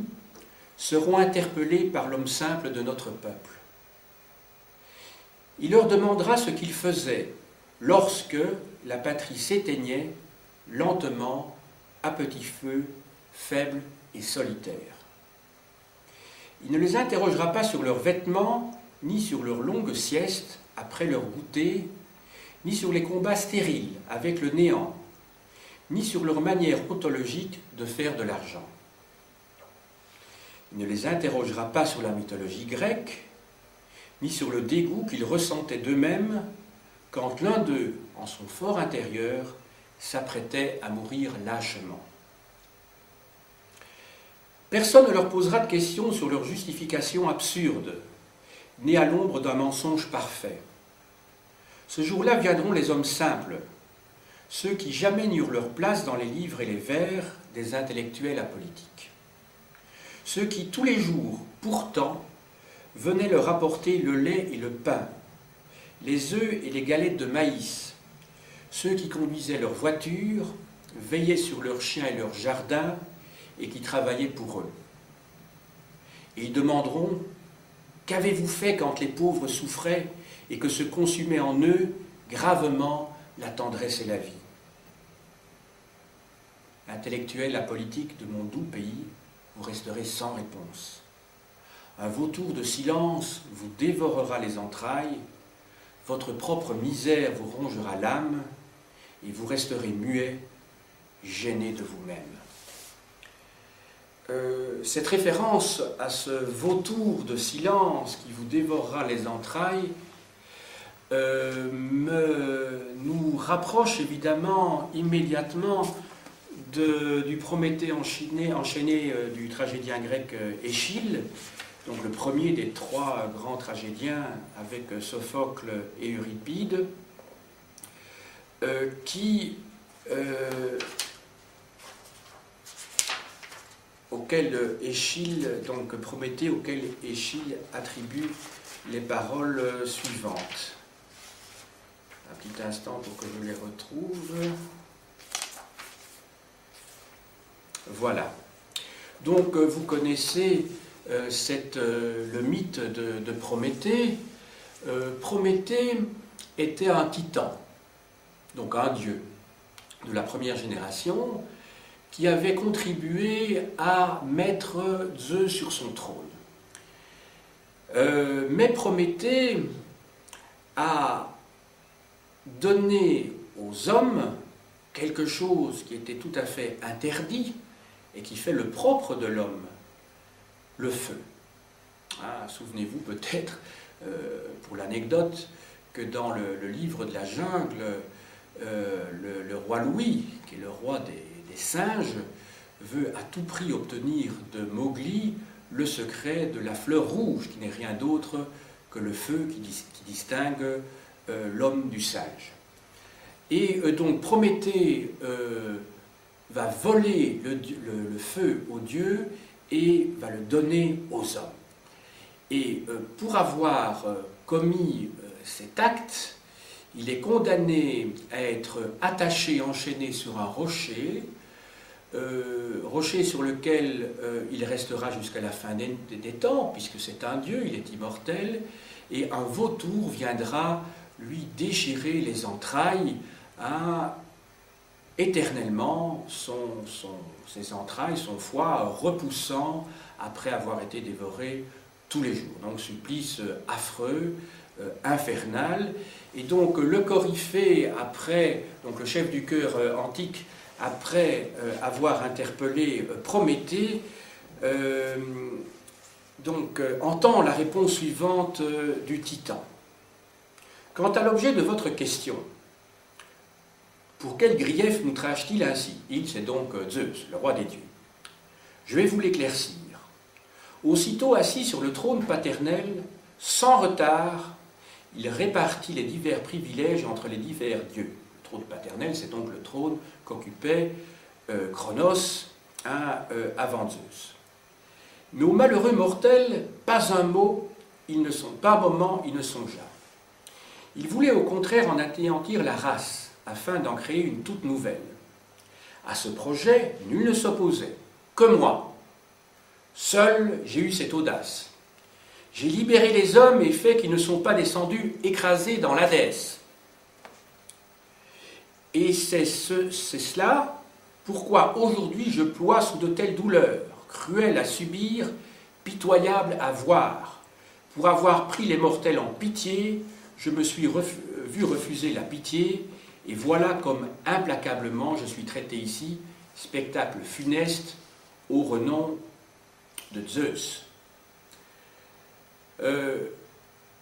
S1: seront interpellés par l'homme simple de notre peuple. Il leur demandera ce qu'ils faisaient lorsque la patrie s'éteignait lentement, à petit feu, faible et solitaire. Il ne les interrogera pas sur leurs vêtements, ni sur leurs longues siestes après leur goûter, ni sur les combats stériles avec le néant, ni sur leur manière ontologique de faire de l'argent. Il ne les interrogera pas sur la mythologie grecque, ni sur le dégoût qu'ils ressentaient d'eux-mêmes quand l'un d'eux, en son fort intérieur, s'apprêtait à mourir lâchement. Personne ne leur posera de questions sur leur justification absurde, née à l'ombre d'un mensonge parfait. Ce jour-là viendront les hommes simples, ceux qui jamais n'eurent leur place dans les livres et les vers des intellectuels apolitiques. Ceux qui, tous les jours, pourtant, venaient leur apporter le lait et le pain, les œufs et les galettes de maïs, ceux qui conduisaient leurs voitures, veillaient sur leurs chiens et leurs jardins, et qui travaillaient pour eux. Et ils demanderont « Qu'avez-vous fait quand les pauvres souffraient et que se consumait en eux gravement la tendresse et la vie ?» Intellectuels apolitiques de mon doux pays, vous resterez sans réponse. Un vautour de silence vous dévorera les entrailles, votre propre misère vous rongera l'âme, et vous resterez muet, gêné de vous-même. Cette référence à ce vautour de silence qui vous dévorera les entrailles nous rapproche évidemment immédiatement du Prométhée enchaîné du tragédien grec Échille, donc le premier des trois grands tragédiens avec Sophocle et Euripide, auquel Échille, donc Prométhée, auquel Échille attribue les paroles suivantes. Un petit instant pour que je les retrouve. Voilà. Donc vous connaissez le mythe de Prométhée. Prométhée était un titan, donc un dieu de la première génération, qui avait contribué à mettre Zeus sur son trône. Mais Prométhée a donné aux hommes quelque chose qui était tout à fait interdit et qui fait le propre de l'homme, le feu. Souvenez-vous peut-être, pour l'anecdote, que dans le livre de la jungle, le roi Louis, qui est le roi des singes, veut à tout prix obtenir de Mowgli le secret de la fleur rouge, qui n'est rien d'autre que le feu qui distingue l'homme du singe. Et donc Prométhée va voler le feu aux dieux et va le donner aux hommes. Et pour avoir commis cet acte, il est condamné à être attaché, enchaîné sur un rocher, rocher sur lequel il restera jusqu'à la fin des temps, puisque c'est un dieu, il est immortel, et un vautour viendra lui déchirer les entrailles, éternellement ses entrailles, son foie repoussant après avoir été dévoré tous les jours. Donc supplice affreux, infernal. Et donc le Coryphée, donc le chef du chœur antique, après avoir interpellé Prométhée, entend la réponse suivante du Titan. Quant à l'objet de votre question, pour quel grief nous trache-t-il ainsi? Il, c'est donc Zeus, le roi des dieux. Je vais vous l'éclaircir. Aussitôt assis sur le trône paternel, sans retard, il répartit les divers privilèges entre les divers dieux. Le trône paternel, c'est donc le trône qu'occupait Cronos avant Zeus. Mais aux malheureux mortels, pas un mot, pas un moment, il ne songea. Il voulait au contraire en anéantir la race, afin d'en créer une toute nouvelle. À ce projet, nul ne s'opposait, que moi. Seul, j'ai eu cette audace. J'ai libéré les hommes et fait qu'ils ne sont pas descendus écrasés dans l'Hadès. Et c'est cela pourquoi aujourd'hui je ploie sous de telles douleurs, cruelles à subir, pitoyables à voir. Pour avoir pris les mortels en pitié, je me suis vu refuser la pitié, et voilà comme implacablement je suis traité ici, spectacle funeste au renom de Zeus.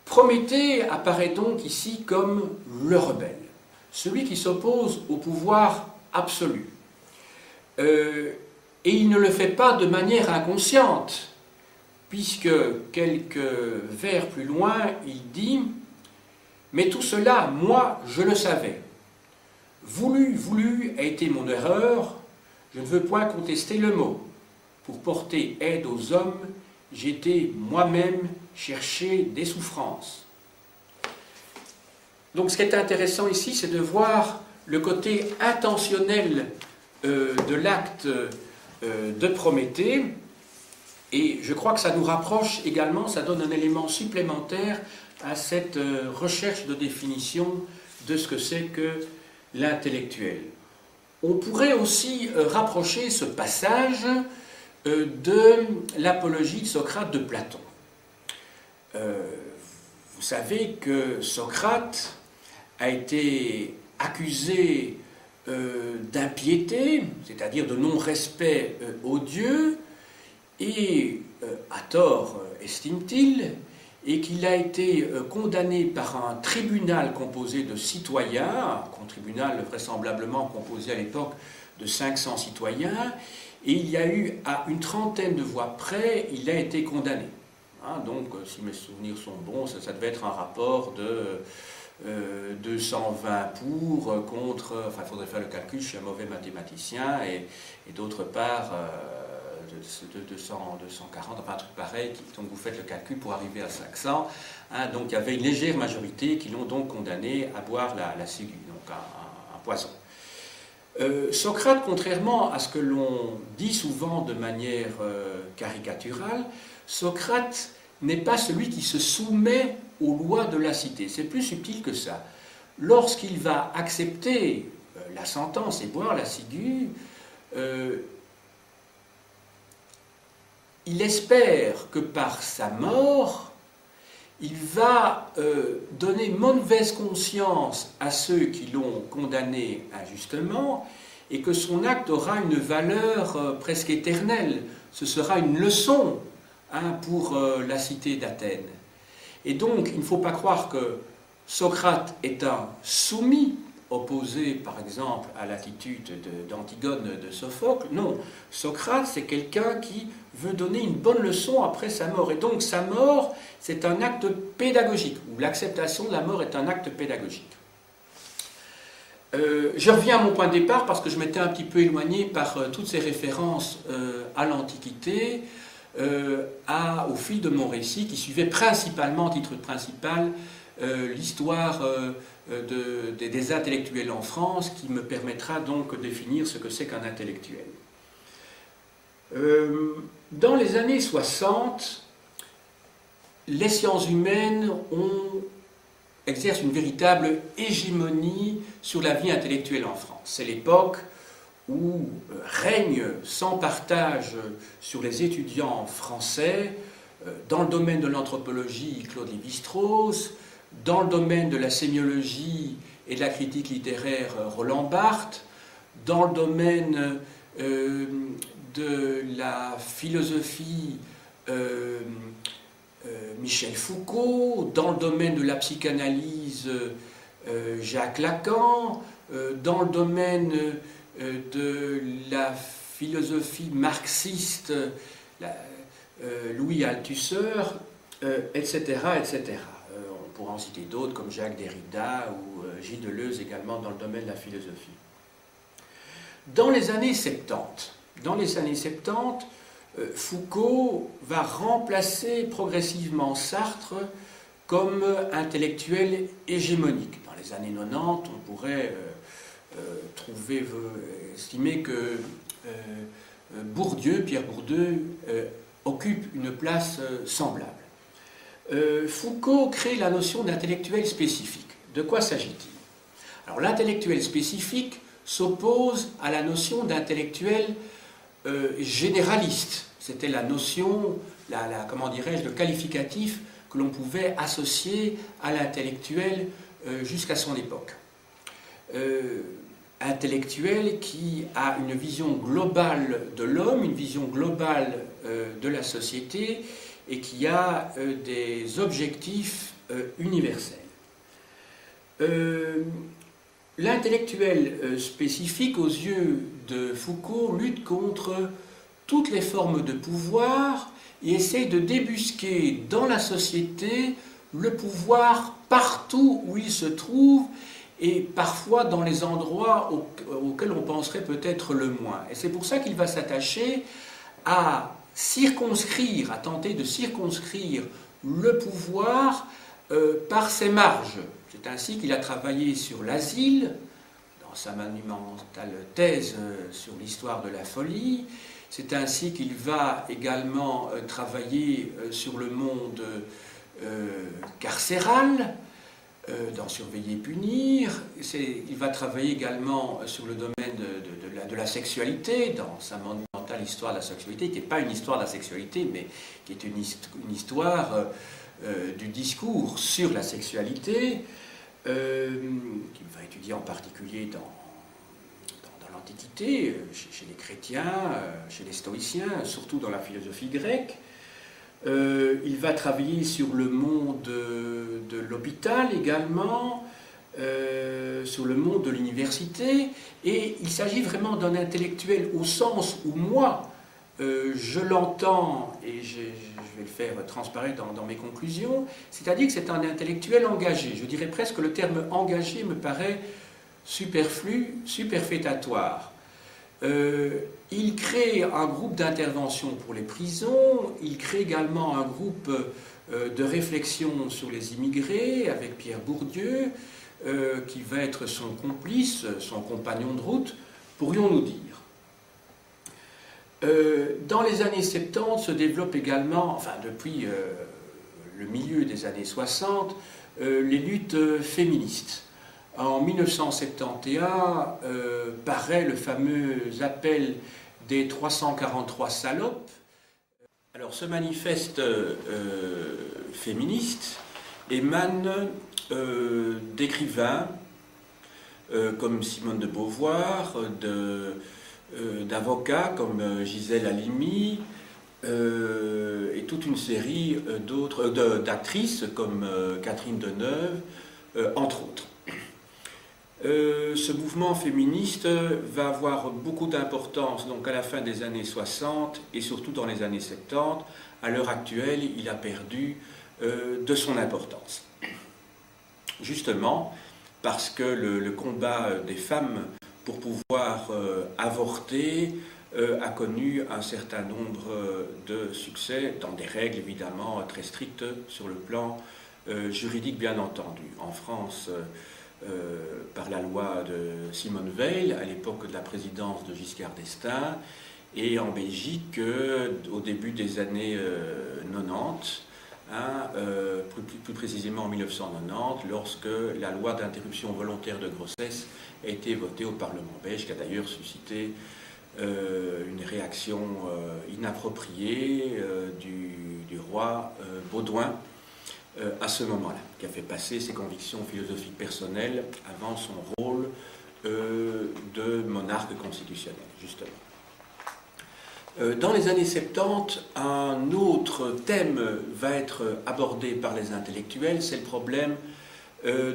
S1: Prométhée apparaît donc ici comme le rebelle, celui qui s'oppose au pouvoir absolu. Et il ne le fait pas de manière inconsciente, puisque quelques vers plus loin, il dit « Mais tout cela, moi, je le savais. Voulu a été mon erreur, je ne veux point contester le mot. Pour porter aide aux hommes, j'étais moi-même chercher des souffrances. » Donc ce qui est intéressant ici, c'est de voir le côté intentionnel de l'acte de Prométhée, et je crois que ça nous rapproche également, ça donne un élément supplémentaire à cette recherche de définition de ce que c'est que l'intellectuel. On pourrait aussi rapprocher ce passage de l'apologie de Socrate de Platon. Vous savez que Socrate a été accusé d'impiété, c'est-à-dire de non-respect aux dieux, et à tort, estime-t-il, et qu'il a été condamné par un tribunal composé de citoyens, un tribunal vraisemblablement composé à l'époque de 500 citoyens, et il y a eu, à une trentaine de voix près, il a été condamné. Hein, donc, si mes souvenirs sont bons, ça devait être un rapport de 220 pour, contre, enfin il faudrait faire le calcul, je suis un mauvais mathématicien, et d'autre part, 240, enfin un truc pareil, donc vous faites le calcul pour arriver à 500. Hein, donc il y avait une légère majorité qui l'ont donc condamné à boire la ciguë, donc un poison. Socrate, contrairement à ce que l'on dit souvent de manière caricaturale, Socrate n'est pas celui qui se soumet aux lois de la cité. C'est plus subtil que ça. Lorsqu'il va accepter la sentence et boire la ciguë, il espère que par sa mort, il va donner mauvaise conscience à ceux qui l'ont condamné injustement, et que son acte aura une valeur presque éternelle. Ce sera une leçon pour la cité d'Athènes. Et donc, il ne faut pas croire que Socrate est un soumis, opposé par exemple à l'attitude d'Antigone de Sophocle. Non, Socrate, c'est quelqu'un qui veut donner une bonne leçon après sa mort. Et donc sa mort, c'est un acte pédagogique, ou l'acceptation de la mort est un acte pédagogique. Je reviens à mon point de départ parce que je m'étais un petit peu éloigné par toutes ces références à l'Antiquité, au fil de mon récit, qui suivait principalement, titre principal, l'histoire des intellectuels en France, qui me permettra donc de définir ce que c'est qu'un intellectuel. Dans les années 60, les sciences humaines exercent une véritable hégémonie sur la vie intellectuelle en France. C'est l'époque où règne sans partage sur les étudiants français, dans le domaine de l'anthropologie, Claude Lévi-Strauss, dans le domaine de la sémiologie et de la critique littéraire, Roland Barthes, dans le domaine de la philosophie, Michel Foucault, dans le domaine de la psychanalyse, Jacques Lacan, dans le domaine de la philosophie marxiste, Louis Althusser, etc., etc. On pourra en citer d'autres comme Jacques Derrida ou Gilles Deleuze également dans le domaine de la philosophie. Dans les années 70, Foucault va remplacer progressivement Sartre comme intellectuel hégémonique. Dans les années 90, on pourrait estimer que Pierre Bourdieu, occupe une place semblable. Foucault crée la notion d'intellectuel spécifique. De quoi s'agit-il? Alors l'intellectuel spécifique s'oppose à la notion d'intellectuel généraliste. C'était la notion, comment dirais-je, le qualificatif que l'on pouvait associer à l'intellectuel jusqu'à son époque. Intellectuel qui a une vision globale de l'homme, une vision globale de la société et qui a des objectifs universels. L'intellectuel spécifique, aux yeux de Foucault, lutte contre toutes les formes de pouvoir et essaie de débusquer dans la société le pouvoir partout où il se trouve et parfois dans les endroits auxquels on penserait peut-être le moins. Et c'est pour ça qu'il va s'attacher à circonscrire, à tenter de circonscrire le pouvoir par ses marges. C'est ainsi qu'il a travaillé sur l'asile, dans sa monumentale thèse sur l'histoire de la folie. C'est ainsi qu'il va également travailler sur le monde carcéral, dans Surveiller et punir. Il va travailler également sur le domaine de la sexualité, dans sa monumentale histoire de la sexualité, qui n'est pas une histoire de la sexualité, mais qui est une histoire du discours sur la sexualité, qu'il va étudier en particulier dans l'Antiquité, chez les chrétiens, chez les stoïciens, surtout dans la philosophie grecque. Il va travailler sur le monde de l'hôpital également, sur le monde de l'université, et il s'agit vraiment d'un intellectuel au sens où moi, je l'entends, et je vais le faire transparaître dans mes conclusions, c'est-à-dire que c'est un intellectuel engagé. Je dirais presque que le terme engagé me paraît superflu, superfétatoire. Il crée un groupe d'intervention pour les prisons, il crée également un groupe de réflexion sur les immigrés avec Pierre Bourdieu, qui va être son complice, son compagnon de route, pourrions-nous dire. Dans les années 70 se développent également, enfin depuis le milieu des années 60, les luttes féministes. En 1971 paraît le fameux appel des 343 salopes. Alors ce manifeste féministe émane d'écrivains comme Simone de Beauvoir, d'avocats comme Gisèle Halimi et toute une série d'actrices comme Catherine Deneuve, entre autres. Ce mouvement féministe va avoir beaucoup d'importance donc à la fin des années 60 et surtout dans les années 70. À l'heure actuelle, il a perdu de son importance. Justement, parce que le combat des femmes pour pouvoir avorter a connu un certain nombre de succès, dans des règles évidemment très strictes sur le plan juridique bien entendu. En France, par la loi de Simone Veil, à l'époque de la présidence de Giscard d'Estaing, et en Belgique, au début des années 90, plus précisément en 1990, lorsque la loi d'interruption volontaire de grossesse a été votée au Parlement belge, qui a d'ailleurs suscité une réaction inappropriée du roi Baudouin, à ce moment-là, qui a fait passer ses convictions philosophiques personnelles avant son rôle de monarque constitutionnel, justement. Dans les années 70, un autre thème va être abordé par les intellectuels, c'est le problème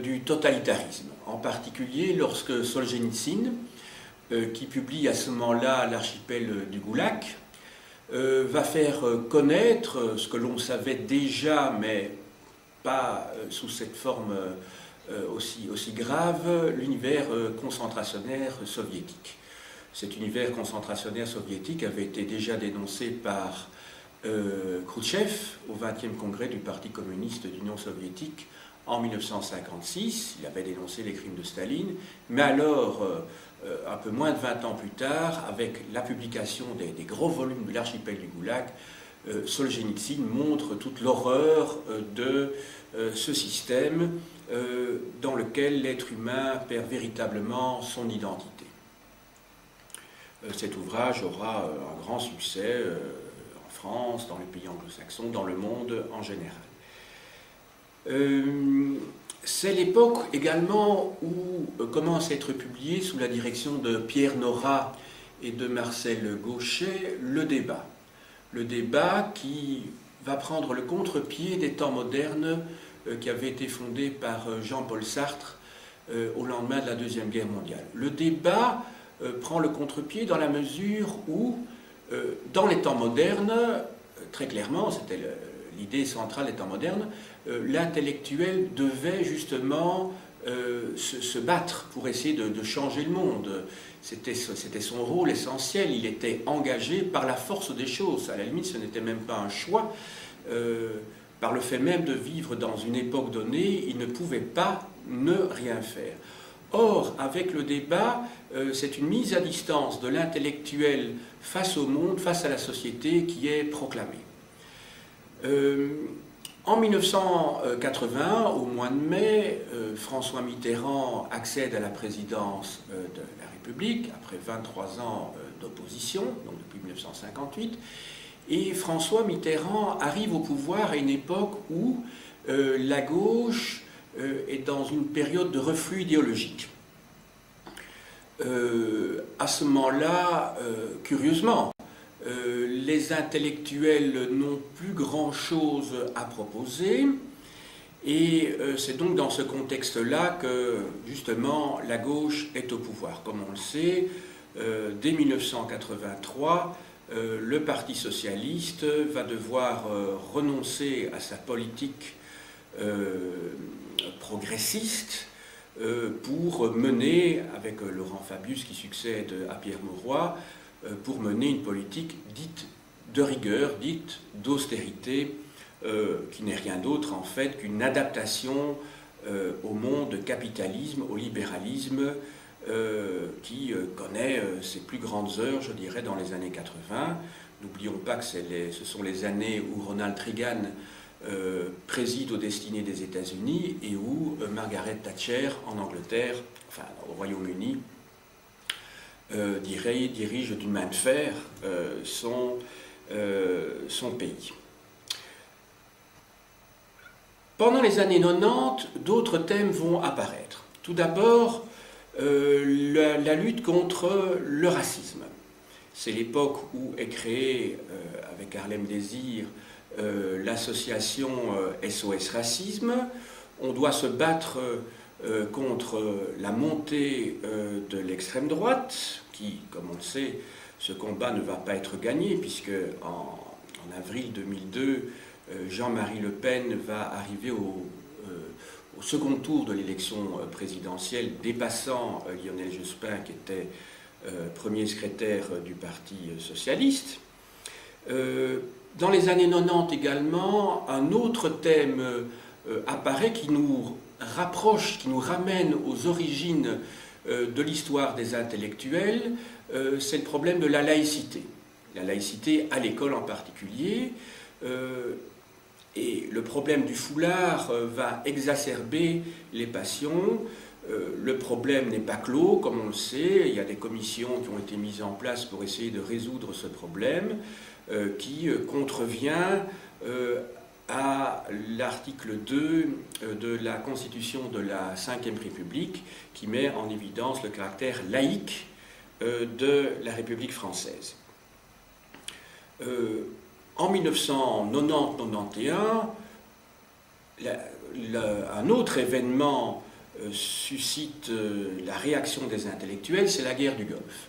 S1: du totalitarisme. En particulier lorsque Solzhenitsyn, qui publie à ce moment-là L'archipel du Goulag, va faire connaître ce que l'on savait déjà, mais pas sous cette forme aussi grave, l'univers concentrationnaire soviétique. Cet univers concentrationnaire soviétique avait été déjà dénoncé par Khrouchtchev au 20e congrès du Parti communiste d'Union soviétique en 1956. Il avait dénoncé les crimes de Staline, mais alors, un peu moins de 20 ans plus tard, avec la publication des gros volumes de l'archipel du Goulag, Solzhenitsyn montre toute l'horreur de ce système dans lequel l'être humain perd véritablement son identité. Cet ouvrage aura un grand succès en France, dans les pays anglo-saxons, dans le monde en général. C'est l'époque également où commence à être publié, sous la direction de Pierre Nora et de Marcel Gauchet, le débat. Le débat qui va prendre le contre-pied des temps modernes qui avaient été fondés par Jean-Paul Sartre au lendemain de la Deuxième Guerre mondiale. Le débat prend le contre-pied dans la mesure où, dans les temps modernes, très clairement, c'était l'idée centrale des temps modernes, l'intellectuel devait justement se battre pour essayer de changer le monde. C'était son rôle essentiel, il était engagé par la force des choses. À la limite, ce n'était même pas un choix. Par le fait même de vivre dans une époque donnée, il ne pouvait pas ne rien faire. Or, avec le débat, c'est une mise à distance de l'intellectuel face au monde, face à la société qui est proclamée. En 1980, au mois de mai, François Mitterrand accède à la présidence de la République, après 23 ans d'opposition, donc depuis 1958, et François Mitterrand arrive au pouvoir à une époque où la gauche est dans une période de reflux idéologique. À ce moment-là, curieusement, les intellectuels n'ont plus grand-chose à proposer, et c'est donc dans ce contexte-là que, justement, la gauche est au pouvoir. Comme on le sait, dès 1983, le Parti socialiste va devoir renoncer à sa politique progressiste pour mener, avec Laurent Fabius qui succède à Pierre Mauroy, pour mener une politique dite de rigueur, dite d'austérité, qui n'est rien d'autre en fait qu'une adaptation au monde capitalisme, au libéralisme, qui connaît ses plus grandes heures, je dirais, dans les années 80. N'oublions pas que ce sont les années où Ronald Reagan préside aux destinées des États-Unis et où Margaret Thatcher, en Angleterre, enfin au Royaume-Uni, dirige d'une main de fer son pays. Pendant les années 90, d'autres thèmes vont apparaître. Tout d'abord, la lutte contre le racisme. C'est l'époque où est créée, avec Harlem Désir, l'association SOS Racisme. On doit se battre contre la montée de l'extrême droite, qui, comme on le sait, ce combat ne va pas être gagné, puisque en avril 2002, Jean-Marie Le Pen va arriver au second tour de l'élection présidentielle, dépassant Lionel Jospin, qui était premier secrétaire du Parti socialiste. Dans les années 90 également, un autre thème apparaît qui nous rapproche, qui nous ramène aux origines de l'histoire des intellectuels, c'est le problème de la laïcité. La laïcité à l'école en particulier. Et le problème du foulard va exacerber les passions. Le problème n'est pas clos, comme on le sait. Il y a des commissions qui ont été mises en place pour essayer de résoudre ce problème, qui contrevient à l'article 2 de la Constitution de la Ve République, qui met en évidence le caractère laïque de la République française. En 1990-91, un autre événement suscite la réaction des intellectuels, c'est la guerre du Golfe.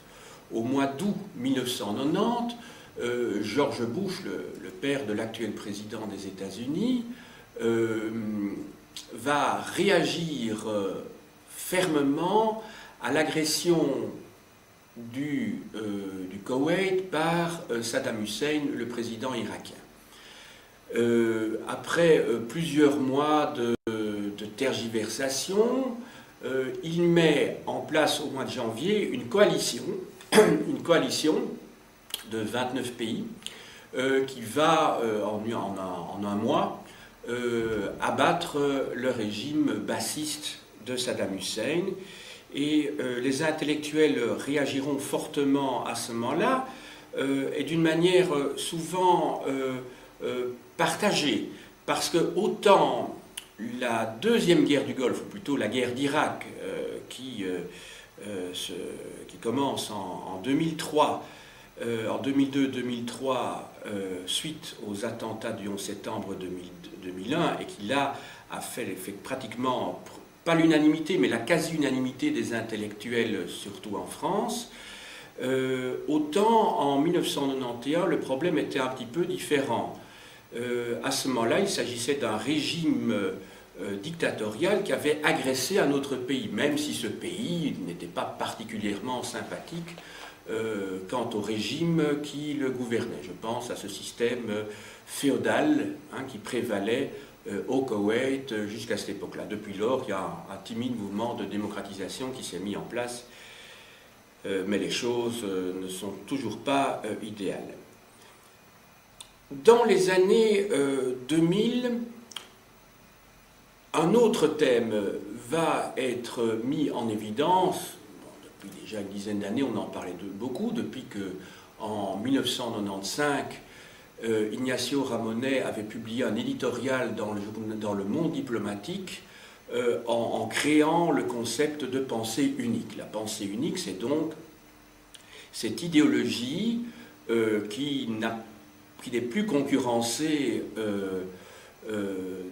S1: Au mois d'août 1990, George Bush, le père de l'actuel président des États-Unis, va réagir fermement à l'agression du Koweït par Saddam Hussein, le président irakien. Après plusieurs mois de tergiversation, il met en place au mois de janvier une coalition de 29 pays qui va en un mois abattre le régime bassiste de Saddam Hussein. Et les intellectuels réagiront fortement à ce moment-là et d'une manière souvent partagée, parce que autant la deuxième guerre du Golfe, ou plutôt la guerre d'Irak, qui commence en 2003, en 2002-2003, suite aux attentats du 11 septembre 2001, et qui là a fait pratiquement, pas l'unanimité, mais la quasi-unanimité des intellectuels, surtout en France, autant en 1991, le problème était un petit peu différent. À ce moment-là, il s'agissait d'un régime dictatorial qui avait agressé un autre pays, même si ce pays n'était pas particulièrement sympathique quant au régime qui le gouvernait. Je pense à ce système féodal qui prévalait au Koweït jusqu'à cette époque-là. Depuis lors, il y a un timide mouvement de démocratisation qui s'est mis en place, mais les choses ne sont toujours pas idéales. Dans les années 2000, un autre thème va être mis en évidence. Bon, depuis déjà une dizaine d'années, on en parlait beaucoup, depuis qu'en 1995, Ignacio Ramonet avait publié un éditorial dans le Monde diplomatique en créant le concept de pensée unique. La pensée unique, c'est donc cette idéologie qui n'est plus concurrencée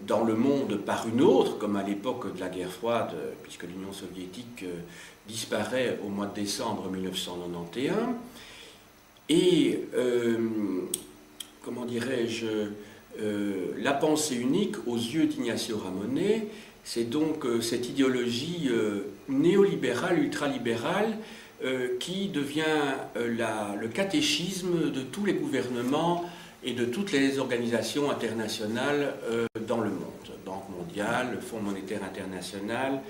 S1: dans le monde par une autre, comme à l'époque de la guerre froide, puisque l'Union soviétique disparaît au mois de décembre 1991, et comment dirais-je, la pensée unique aux yeux d'Ignacio Ramonet, c'est donc cette idéologie néolibérale, ultralibérale, qui devient le catéchisme de tous les gouvernements et de toutes les organisations internationales dans le monde. Banque mondiale, Fonds monétaire international,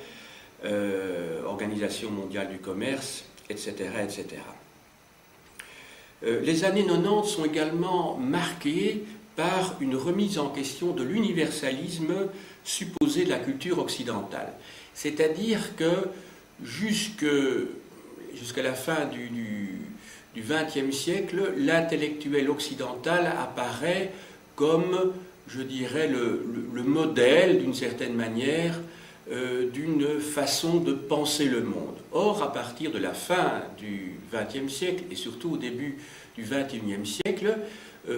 S1: Organisation mondiale du commerce, etc., etc. Les années 90 sont également marquées par une remise en question de l'universalisme supposé de la culture occidentale. C'est-à-dire que jusqu'à la fin du XXe siècle, l'intellectuel occidental apparaît comme, je dirais, le modèle, d'une certaine manière, d'une façon de penser le monde. Or, à partir de la fin du XXe siècle, et surtout au début du XXIe siècle,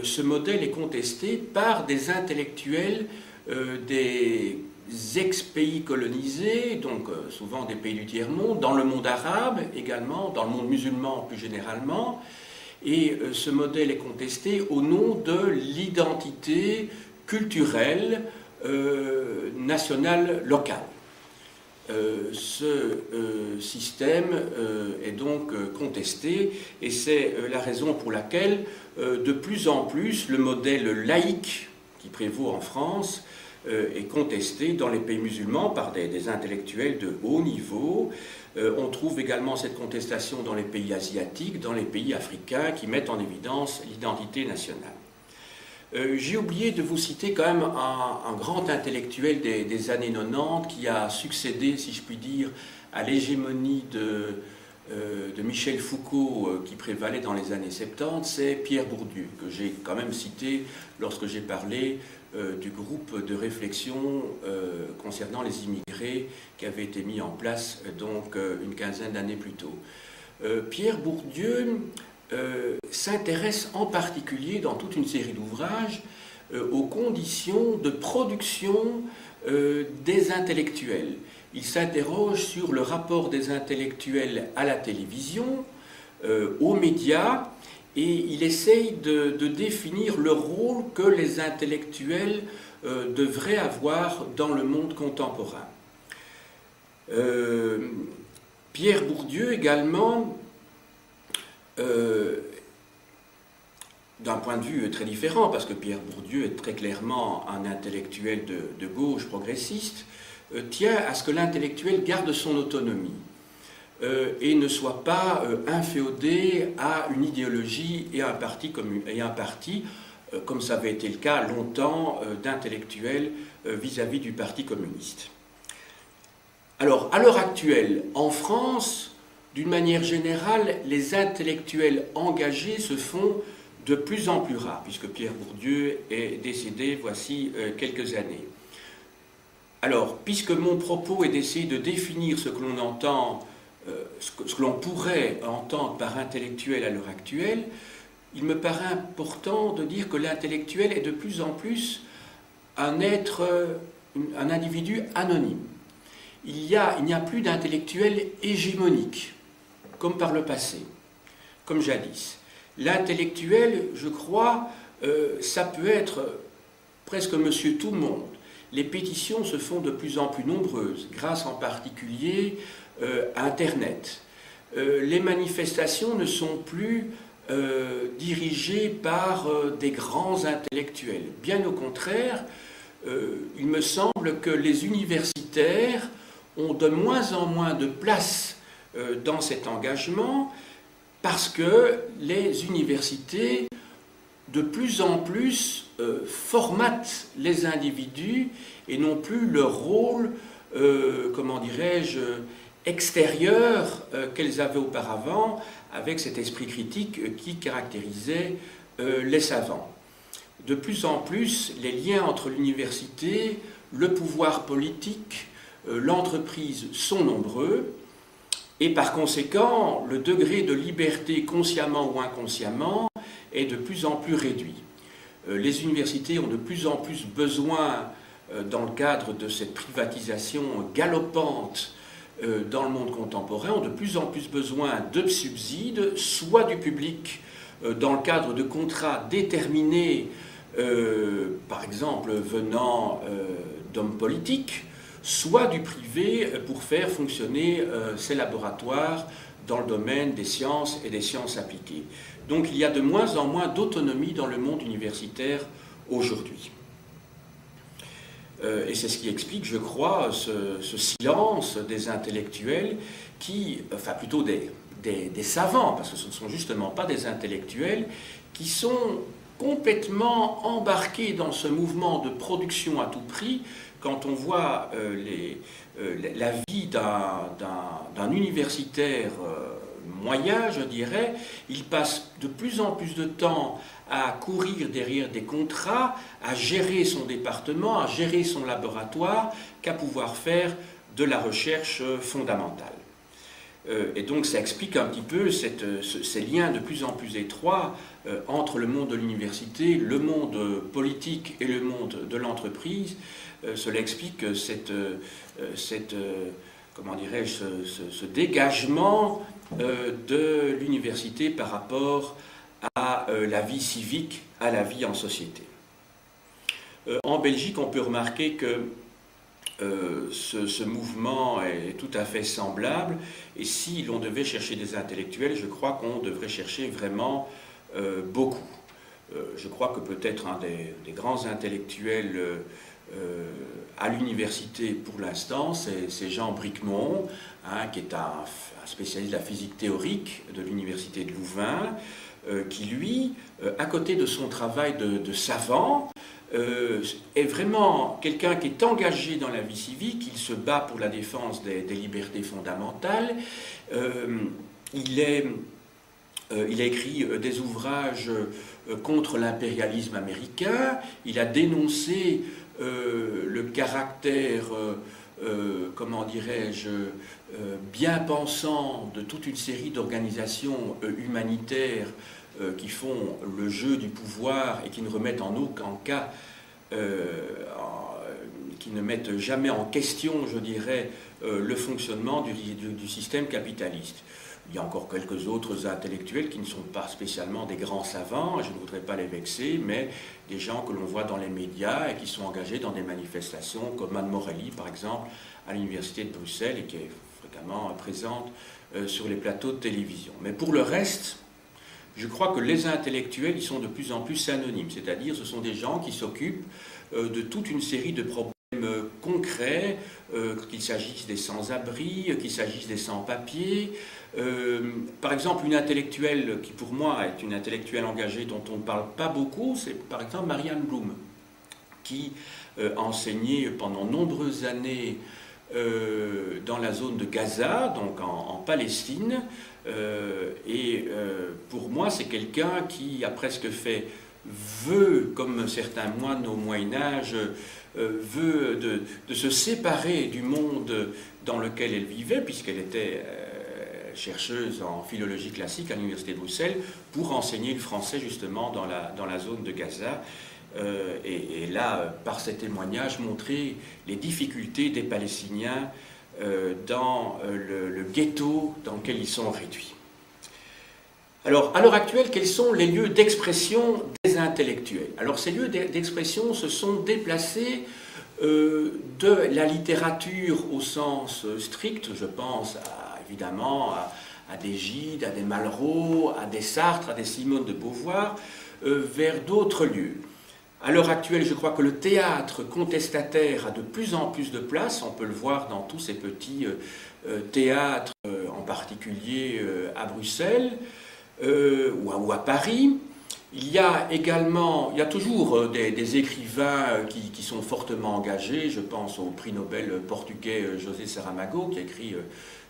S1: ce modèle est contesté par des intellectuels des ex-pays colonisés, donc souvent des pays du tiers-monde, dans le monde arabe également, dans le monde musulman plus généralement, et ce modèle est contesté au nom de l'identité culturelle nationale locale. Ce système est donc contesté, et c'est la raison pour laquelle de plus en plus le modèle laïque qui prévaut en France est contesté dans les pays musulmans par des intellectuels de haut niveau. On trouve également cette contestation dans les pays asiatiques, dans les pays africains qui mettent en évidence l'identité nationale. J'ai oublié de vous citer quand même un grand intellectuel des années 90 qui a succédé, si je puis dire, à l'hégémonie de Michel Foucault qui prévalait dans les années 70, c'est Pierre Bourdieu, que j'ai quand même cité lorsque j'ai parlé du groupe de réflexion concernant les immigrés qui avait été mis en place donc une quinzaine d'années plus tôt. Pierre Bourdieu s'intéresse en particulier dans toute une série d'ouvrages aux conditions de production des intellectuels. Il s'interroge sur le rapport des intellectuels à la télévision, aux médias, et il essaye de définir le rôle que les intellectuels devraient avoir dans le monde contemporain. Pierre Bourdieu également d'un point de vue très différent, parce que Pierre Bourdieu est très clairement un intellectuel de gauche progressiste, tient à ce que l'intellectuel garde son autonomie et ne soit pas inféodé à une idéologie et à un parti, comme ça avait été le cas longtemps d'intellectuels vis-à-vis du Parti communiste. Alors, à l'heure actuelle, en France, d'une manière générale, les intellectuels engagés se font de plus en plus rares, puisque Pierre Bourdieu est décédé voici quelques années. Alors, puisque mon propos est d'essayer de définir ce que l'on entend, ce que l'on pourrait entendre par intellectuel à l'heure actuelle, il me paraît important de dire que l'intellectuel est de plus en plus un individu anonyme. Il n'y a plus d'intellectuel hégémonique, comme par le passé, comme jadis. L'intellectuel, je crois, ça peut être presque monsieur tout le monde. Les pétitions se font de plus en plus nombreuses, grâce en particulier à Internet. Les manifestations ne sont plus dirigées par des grands intellectuels. Bien au contraire, il me semble que les universitaires ont de moins en moins de place dans cet engagement, parce que les universités, de plus en plus, formatent les individus et non plus leur rôle, comment dirais-je, extérieur qu'elles avaient auparavant, avec cet esprit critique qui caractérisait les savants. De plus en plus, les liens entre l'université, le pouvoir politique, l'entreprise sont nombreux, et par conséquent, le degré de liberté, consciemment ou inconsciemment, est de plus en plus réduit. Les universités ont de plus en plus besoin, dans le cadre de cette privatisation galopante dans le monde contemporain, ont de plus en plus besoin de subsides, soit du public, dans le cadre de contrats déterminés, par exemple venant d'hommes politiques, soit du privé pour faire fonctionner ces laboratoires dans le domaine des sciences et des sciences appliquées. Donc il y a de moins en moins d'autonomie dans le monde universitaire aujourd'hui. Et c'est ce qui explique, je crois, ce silence des intellectuels enfin plutôt des savants, parce que ce ne sont justement pas des intellectuels, qui sont complètement embarqués dans ce mouvement de production à tout prix. Quand on voit la vie d'un universitaire moyen, je dirais, il passe de plus en plus de temps à courir derrière des contrats, à gérer son département, à gérer son laboratoire, qu'à pouvoir faire de la recherche fondamentale. Et donc ça explique un petit peu ces liens de plus en plus étroits entre le monde de l'université, le monde politique et le monde de l'entreprise. Cela explique comment dirais-je, ce dégagement de l'université par rapport à la vie civique, à la vie en société. En Belgique, on peut remarquer que ce mouvement est tout à fait semblable, et si l'on devait chercher des intellectuels, je crois qu'on devrait chercher vraiment beaucoup. Je crois que peut-être un des grands intellectuels à l'université pour l'instant, c'est Jean Bricmont, qui est un spécialiste de la physique théorique de l'université de Louvain, qui lui, à côté de son travail de savant, est vraiment quelqu'un qui est engagé dans la vie civique. Il se bat pour la défense des libertés fondamentales. Il a écrit des ouvrages contre l'impérialisme américain. Il a dénoncé le caractère, comment dirais-je, bien pensant de toute une série d'organisations humanitaires qui font le jeu du pouvoir et qui ne remettent en aucun cas, qui ne mettent jamais en question, je dirais, le fonctionnement du système capitaliste. Il y a encore quelques autres intellectuels qui ne sont pas spécialement des grands savants, je ne voudrais pas les vexer, mais des gens que l'on voit dans les médias et qui sont engagés dans des manifestations, comme Anne Morelli, par exemple, à l'université de Bruxelles, et qui est fréquemment présente sur les plateaux de télévision. Mais pour le reste, je crois que les intellectuels, ils sont de plus en plus anonymes, c'est-à-dire ce sont des gens qui s'occupent de toute une série de problèmes concrets, qu'il s'agisse des sans-abri, qu'il s'agisse des sans-papiers. Par exemple, une intellectuelle qui pour moi est une intellectuelle engagée dont on ne parle pas beaucoup, c'est par exemple Marianne Blum, qui a enseigné pendant nombreuses années dans la zone de Gaza, donc en Palestine, et pour moi c'est quelqu'un qui a presque fait vœu, comme certains moines au Moyen-Âge, vœu de se séparer du monde dans lequel elle vivait, puisqu'elle était chercheuse en philologie classique à l'Université de Bruxelles, pour enseigner le français justement dans la zone de Gaza. Et là, par ces témoignages, montrer les difficultés des Palestiniens dans le ghetto dans lequel ils sont réduits. Alors, à l'heure actuelle, quels sont les lieux d'expression des intellectuels? Alors, ces lieux d'expression se sont déplacés de la littérature au sens strict, je pense évidemment à des Gide, à des Malraux, à des Sartre, à des Simone de Beauvoir, vers d'autres lieux. À l'heure actuelle, je crois que le théâtre contestataire a de plus en plus de place. On peut le voir dans tous ces petits théâtres, en particulier à Bruxelles ou à Paris. Il y a toujours des écrivains qui sont fortement engagés. Je pense au prix Nobel portugais José Saramago, qui a écrit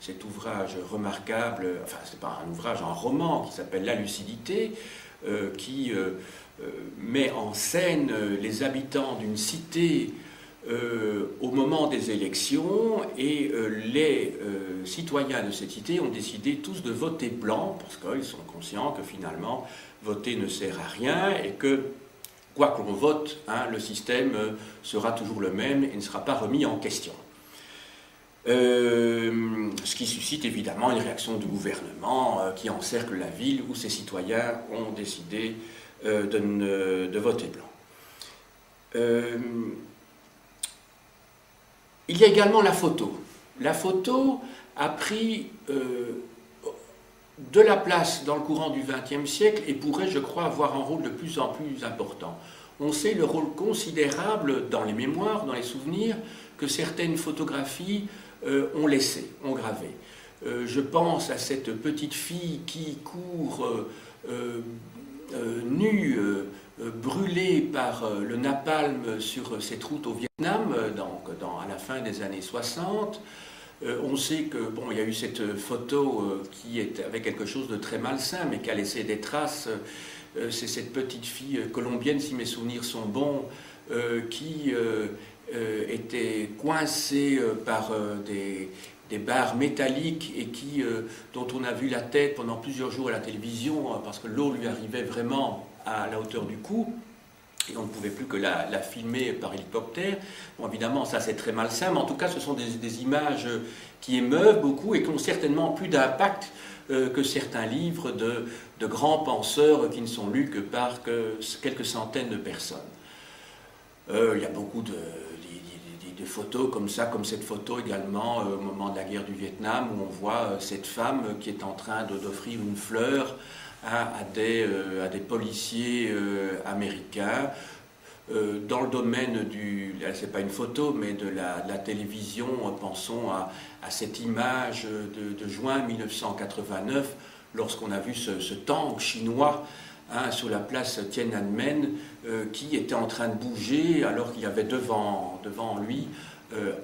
S1: cet ouvrage remarquable, enfin c'est pas un ouvrage, un roman qui s'appelle La lucidité, qui met en scène les habitants d'une cité au moment des élections, et les citoyens de cette cité ont décidé tous de voter blanc parce qu'ils sont conscients que finalement voter ne sert à rien et que quoi qu'on vote, le système sera toujours le même et ne sera pas remis en question. Ce qui suscite évidemment une réaction du gouvernement qui encercle la ville où ces citoyens ont décidé de voter blanc. Il y a également la photo. La photo a pris de la place dans le courant du XXe siècle et pourrait, je crois, avoir un rôle de plus en plus important. On sait le rôle considérable dans les mémoires, dans les souvenirs, que certaines photographies ont laissé, ont gravé. Je pense à cette petite fille qui court nue, brûlée par le napalm sur cette route au Vietnam, à la fin des années 60. On sait que il y a eu cette photo qui avait quelque chose de très malsain, mais qui a laissé des traces. C'est cette petite fille colombienne, si mes souvenirs sont bons, qui était coincée par des barres métalliques et dont on a vu la tête pendant plusieurs jours à la télévision parce que l'eau lui arrivait vraiment à la hauteur du cou et on ne pouvait plus que la filmer par hélicoptère. Bon, évidemment, ça c'est très malsain, mais en tout cas ce sont des images qui émeuvent beaucoup et qui ont certainement plus d'impact que certains livres de grands penseurs qui ne sont lus que par quelques centaines de personnes. Il y a beaucoup de photos comme ça, comme cette photo également au moment de la guerre du Vietnam, où on voit cette femme qui est en train d'offrir une fleur à des policiers américains. Dans le domaine c'est pas une photo, mais de la télévision, pensons à cette image de juin 1989, lorsqu'on a vu ce tank chinois sur la place Tiananmen, qui était en train de bouger alors qu'il y avait devant lui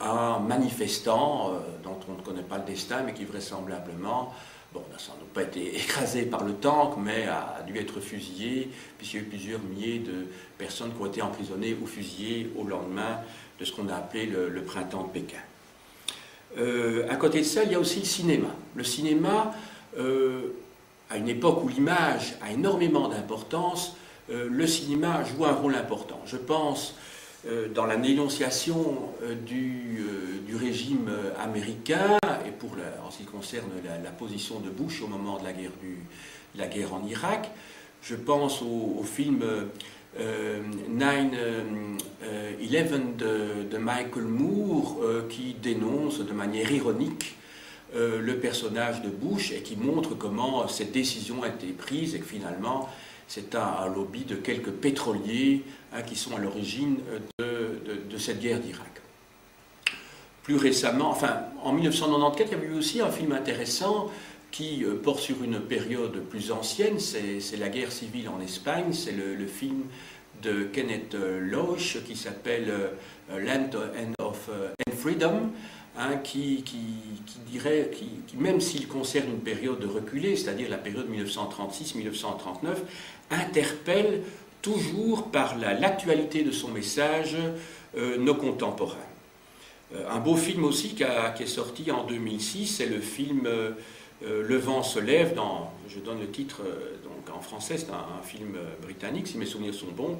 S1: un manifestant dont on ne connaît pas le destin, mais qui vraisemblablement n'a sans doute pas été écrasé par le tank, mais a dû être fusillé, puisqu'il y a eu plusieurs milliers de personnes qui ont été emprisonnées ou fusillées au lendemain de ce qu'on a appelé le printemps de Pékin. À côté de ça, il y a aussi le cinéma. Le cinéma, à une époque où l'image a énormément d'importance, le cinéma joue un rôle important. Je pense, dans la dénonciation du régime américain, et en ce qui concerne la position de Bush au moment de la guerre en Irak, je pense au film 9/11 de Michael Moore, qui dénonce de manière ironique le personnage de Bush et qui montre comment cette décision a été prise et que finalement c'est un lobby de quelques pétroliers qui sont à l'origine de cette guerre d'Irak. Plus récemment, enfin en 1994, il y avait eu aussi un film intéressant qui porte sur une période plus ancienne, c'est la guerre civile en Espagne, c'est le film de Kenneth Loach qui s'appelle Land of Freedom, qui dirait, même s'il concerne une période reculée, c'est-à-dire la période 1936-1939, interpelle toujours par l'actualité de son message nos contemporains. Un beau film aussi qui est sorti en 2006, c'est le film Le vent se lève, je donne le titre donc en français, c'est un film britannique, si mes souvenirs sont bons,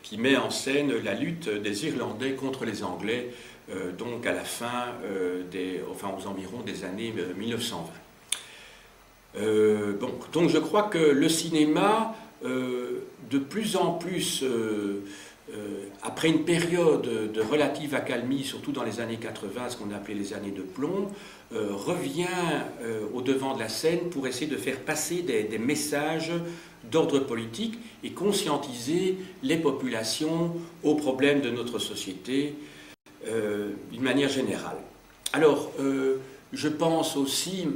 S1: qui met en scène la lutte des Irlandais contre les Anglais, donc à la fin, aux environs des années 1920. Donc je crois que le cinéma, de plus en plus, après une période de relative accalmie, surtout dans les années 80, ce qu'on appelait les années de plomb, revient au devant de la scène pour essayer de faire passer des messages d'ordre politique et conscientiser les populations aux problèmes de notre société d'une manière générale. Alors, je pense aussi,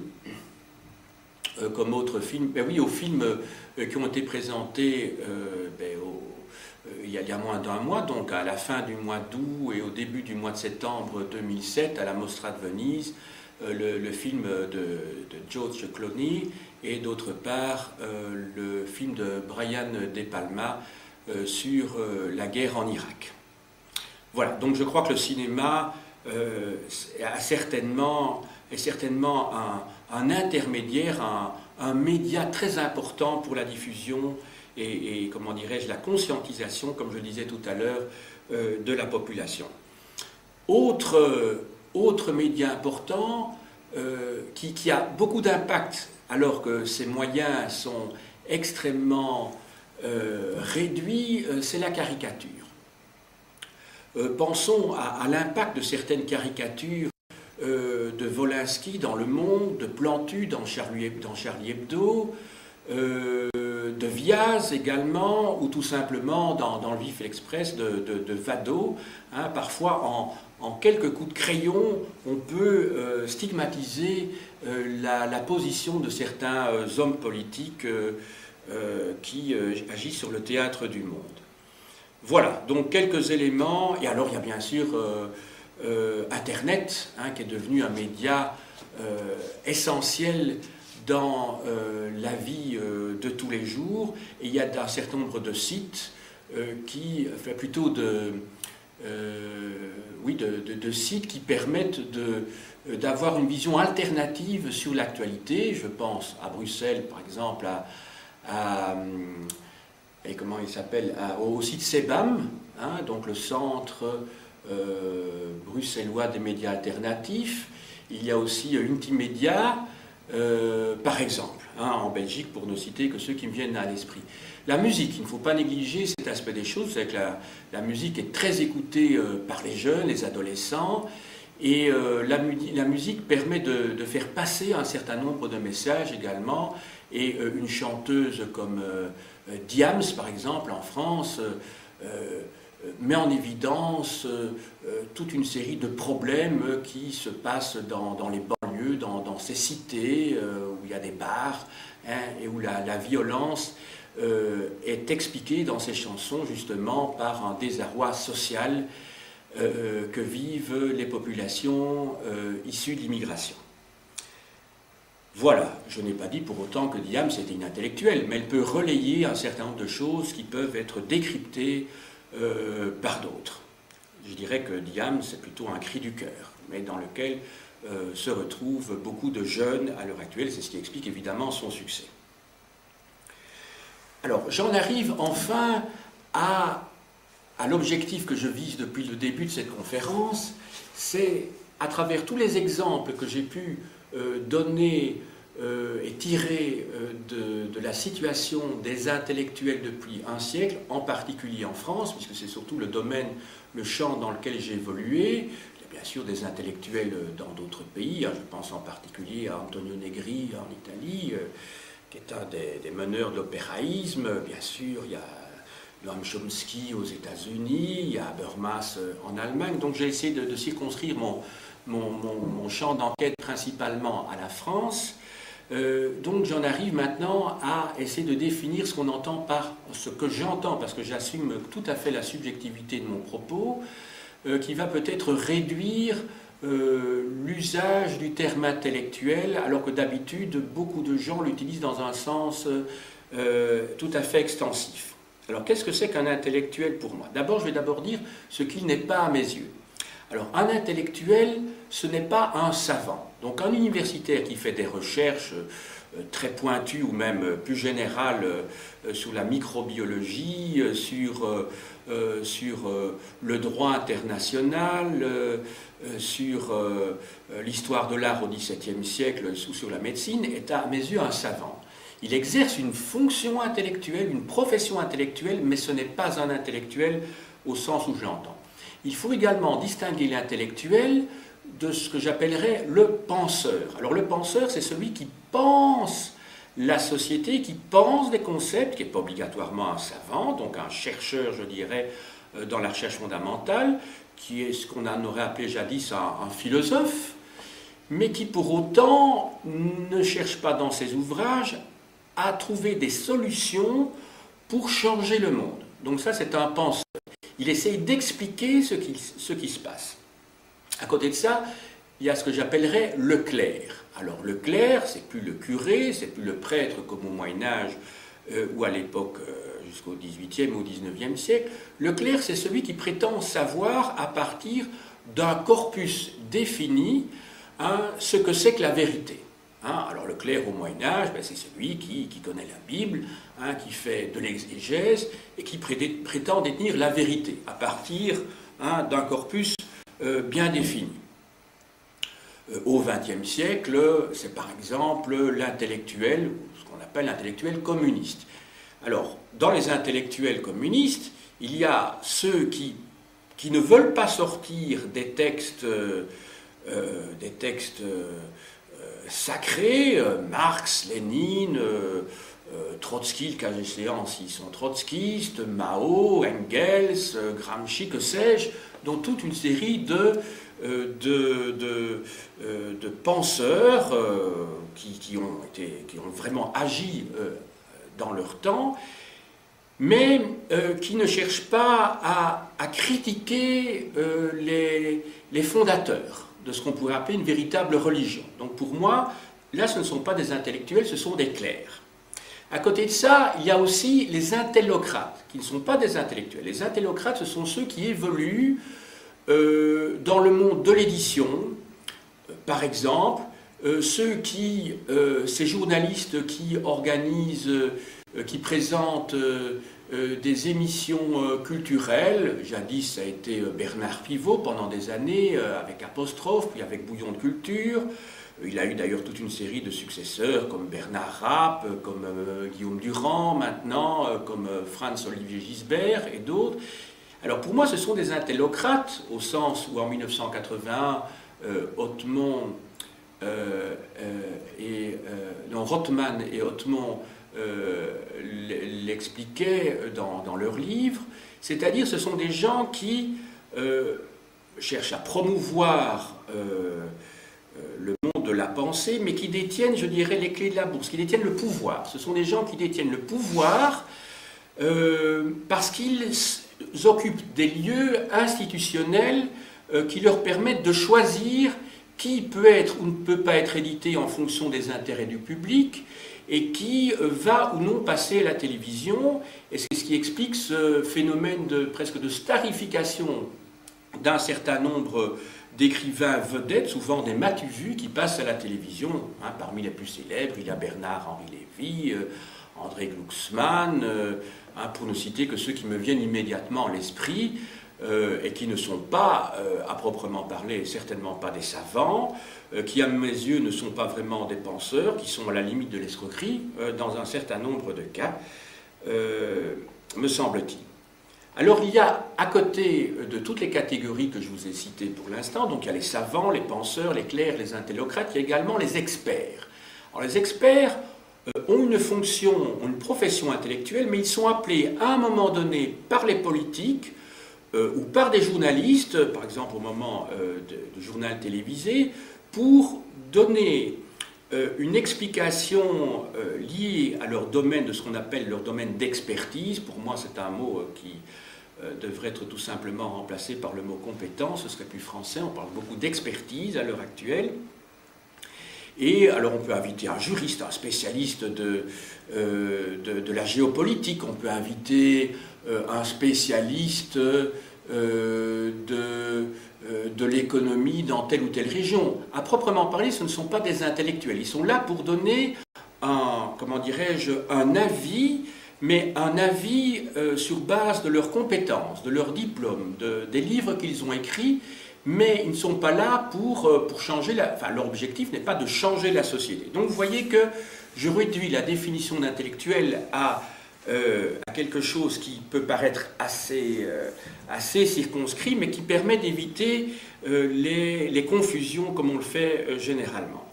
S1: comme autre film, aux films qui ont été présentés il y a moins d'un mois, donc à la fin du mois d'août et au début du mois de septembre 2007 à la Mostra de Venise, le film de George Clooney et d'autre part le film de Brian De Palma sur la guerre en Irak. Voilà, donc je crois que le cinéma est certainement un intermédiaire, un média très important pour la diffusion et comment dirais-je, la conscientisation, comme je le disais tout à l'heure, de la population. Autre média important qui a beaucoup d'impact alors que ses moyens sont extrêmement réduits, c'est la caricature. Pensons à l'impact de certaines caricatures de Wolinski dans Le Monde, de Plantu dans Charlie Hebdo, de Viaz également, ou tout simplement dans Le Vif Express de Vado. Parfois, en quelques coups de crayon, on peut stigmatiser la position de certains hommes politiques qui agissent sur le théâtre du monde. Voilà, donc quelques éléments. Et alors, il y a bien sûr Internet, qui est devenu un média essentiel dans la vie de tous les jours, et il y a un certain nombre de sites de sites qui permettent d'avoir une vision alternative sur l'actualité. Je pense à Bruxelles, par exemple, comment il s'appelle, au site CEBAM, donc le centre bruxellois des médias alternatifs. Il y a aussi Intimédia, par exemple, en Belgique, pour ne citer que ceux qui me viennent à l'esprit. La musique, il ne faut pas négliger cet aspect des choses, c'est que la musique est très écoutée par les jeunes, les adolescents, et la musique permet de faire passer un certain nombre de messages également, et une chanteuse comme Diams, par exemple, en France, met en évidence toute une série de problèmes qui se passent dans les banlieues, dans ces cités où il y a des bars, et où la violence est expliquée dans ces chansons justement par un désarroi social que vivent les populations issues de l'immigration. Voilà, je n'ai pas dit pour autant que Diams était une intellectuelle, mais elle peut relayer un certain nombre de choses qui peuvent être décryptées par d'autres. Je dirais que Diams, c'est plutôt un cri du cœur, mais dans lequel se retrouvent beaucoup de jeunes à l'heure actuelle, c'est ce qui explique évidemment son succès. Alors, j'en arrive enfin à l'objectif que je vise depuis le début de cette conférence, c'est à travers tous les exemples que j'ai pu donner et tirer de la situation des intellectuels depuis un siècle, en particulier en France, puisque c'est surtout le champ dans lequel j'ai évolué. Il y a bien sûr des intellectuels dans d'autres pays. Je pense en particulier à Antonio Negri en Italie, qui est un des meneurs de l'opéraïsme. Bien sûr, il y a Noam Chomsky aux États-Unis, il y a Habermas en Allemagne. Donc j'ai essayé de circonscrire mon champ d'enquête principalement à la France. Donc j'en arrive maintenant à essayer de définir ce qu'on entend par ce que j'entends, parce que j'assume tout à fait la subjectivité de mon propos, qui va peut-être réduire l'usage du terme intellectuel, alors que d'habitude beaucoup de gens l'utilisent dans un sens tout à fait extensif. Alors qu'est-ce que c'est qu'un intellectuel pour moi? D'abord, je vais dire ce qu'il n'est pas à mes yeux. Alors un intellectuel, ce n'est pas un savant. Donc un universitaire qui fait des recherches très pointues ou même plus générales sur la microbiologie, sur le droit international, sur l'histoire de l'art au XVIIe siècle ou sur la médecine, est à mes yeux un savant. Il exerce une fonction intellectuelle, une profession intellectuelle, mais ce n'est pas un intellectuel au sens où je l'entends. Il faut également distinguer l'intellectuel de ce que j'appellerais le penseur. Alors le penseur, c'est celui qui pense la société, qui pense des concepts, qui n'est pas obligatoirement un savant, donc un chercheur, je dirais, dans la recherche fondamentale, qui est ce qu'on aurait appelé jadis un philosophe, mais qui pour autant ne cherche pas dans ses ouvrages à trouver des solutions pour changer le monde. Donc ça, c'est un penseur. Il essaye d'expliquer ce qui se passe. À côté de ça, il y a ce que j'appellerais le clerc. Alors le clerc, c'est plus le curé, c'est plus le prêtre comme au Moyen-Âge ou à l'époque jusqu'au XVIIIe ou XIXe siècle. Le clerc, c'est celui qui prétend savoir à partir d'un corpus défini ce que c'est que la vérité. Alors le clerc au Moyen-Âge, c'est celui qui connaît la Bible, qui fait de l'exégèse et qui prétend détenir la vérité à partir d'un corpus bien défini. Au XXe siècle, c'est par exemple l'intellectuel, ce qu'on appelle l'intellectuel communiste. Alors, dans les intellectuels communistes, il y a ceux qui ne veulent pas sortir des textes sacrés, Marx, Lénine, Trotsky, le cas échéant, s'ils sont trotskistes, Mao, Engels, Gramsci, que sais-je, dont toute une série de penseurs qui ont vraiment agi dans leur temps, mais qui ne cherchent pas à critiquer les fondateurs de ce qu'on pourrait appeler une véritable religion. Donc pour moi, là, ce ne sont pas des intellectuels, ce sont des clercs. À côté de ça, il y a aussi les intellocrates, qui ne sont pas des intellectuels. Les intellocrates, ce sont ceux qui évoluent dans le monde de l'édition. Par exemple, ces journalistes qui organisent, qui présentent des émissions culturelles. Jadis, ça a été Bernard Pivot pendant des années, avec Apostrophe, puis avec Bouillon de Culture. Il a eu d'ailleurs toute une série de successeurs, comme Bernard Rapp, comme Guillaume Durand maintenant, comme Franz-Olivier Gisbert et d'autres. Alors pour moi, ce sont des intellocrates, au sens où en 1981, Rothman et Othman l'expliquaient dans leurs livres, c'est-à-dire ce sont des gens qui cherchent à promouvoir le monde de la pensée, mais qui détiennent, je dirais, les clés de la bourse, qui détiennent le pouvoir. Ce sont des gens qui détiennent le pouvoir parce qu'ils occupent des lieux institutionnels qui leur permettent de choisir qui peut être ou ne peut pas être édité en fonction des intérêts du public et qui va ou non passer à la télévision. Et c'est ce qui explique ce phénomène presque de starification d'un certain nombre d'écrivains vedettes, souvent des matu-vus, qui passent à la télévision. Parmi les plus célèbres, il y a Bernard-Henri Lévy, André Glucksmann, pour ne citer que ceux qui me viennent immédiatement à l'esprit, et qui ne sont pas, à proprement parler, certainement pas des savants, qui à mes yeux ne sont pas vraiment des penseurs, qui sont à la limite de l'escroquerie, dans un certain nombre de cas, me semble-t-il. Alors il y a, à côté de toutes les catégories que je vous ai citées pour l'instant, donc il y a les savants, les penseurs, les clercs, les intellectuels, il y a également les experts. Alors les experts ont une fonction, ont une profession intellectuelle, mais ils sont appelés à un moment donné par les politiques ou par des journalistes, par exemple au moment de journal télévisé, pour donner une explication liée à leur domaine, de ce qu'on appelle leur domaine d'expertise. Pour moi, c'est un mot qui devrait être tout simplement remplacé par le mot compétence, ce serait plus français, on parle beaucoup d'expertise à l'heure actuelle. Et alors on peut inviter un juriste, un spécialiste de la géopolitique, on peut inviter un spécialiste de l'économie dans telle ou telle région. À proprement parler, ce ne sont pas des intellectuels. Ils sont là pour donner un, comment dirais-je, un avis, mais un avis sur base de leurs compétences, de leurs diplômes, des livres qu'ils ont écrits, mais ils ne sont pas là pour changer enfin, leur objectif n'est pas de changer la société. Donc vous voyez que je réduis la définition d'intellectuel à quelque chose qui peut paraître assez circonscrit, mais qui permet d'éviter les confusions comme on le fait généralement.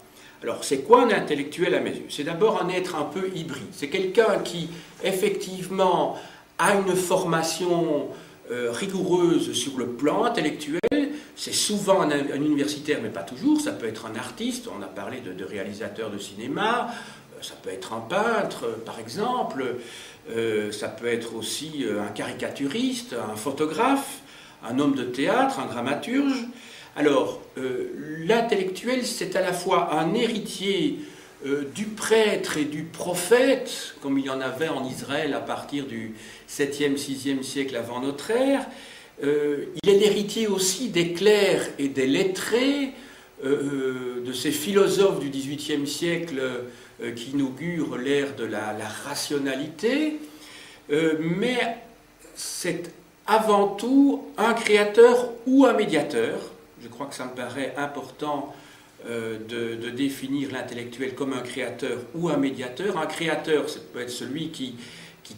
S1: Alors, c'est quoi un intellectuel à mes yeux? C'est d'abord un être un peu hybride. C'est quelqu'un qui, effectivement, a une formation rigoureuse sur le plan intellectuel. C'est souvent un universitaire, mais pas toujours. Ça peut être un artiste. On a parlé de réalisateur de cinéma. Ça peut être un peintre, par exemple. Ça peut être aussi un caricaturiste, un photographe, un homme de théâtre, un dramaturge. Alors, l'intellectuel, c'est à la fois un héritier du prêtre et du prophète, comme il y en avait en Israël à partir du 7e, 6e siècle avant notre ère. Il est l'héritier aussi des clercs et des lettrés, de ces philosophes du XVIIIe siècle qui inaugurent l'ère de la rationalité, mais c'est avant tout un créateur ou un médiateur. Je crois que ça me paraît important de définir l'intellectuel comme un créateur ou un médiateur. Un créateur, ça peut être celui qui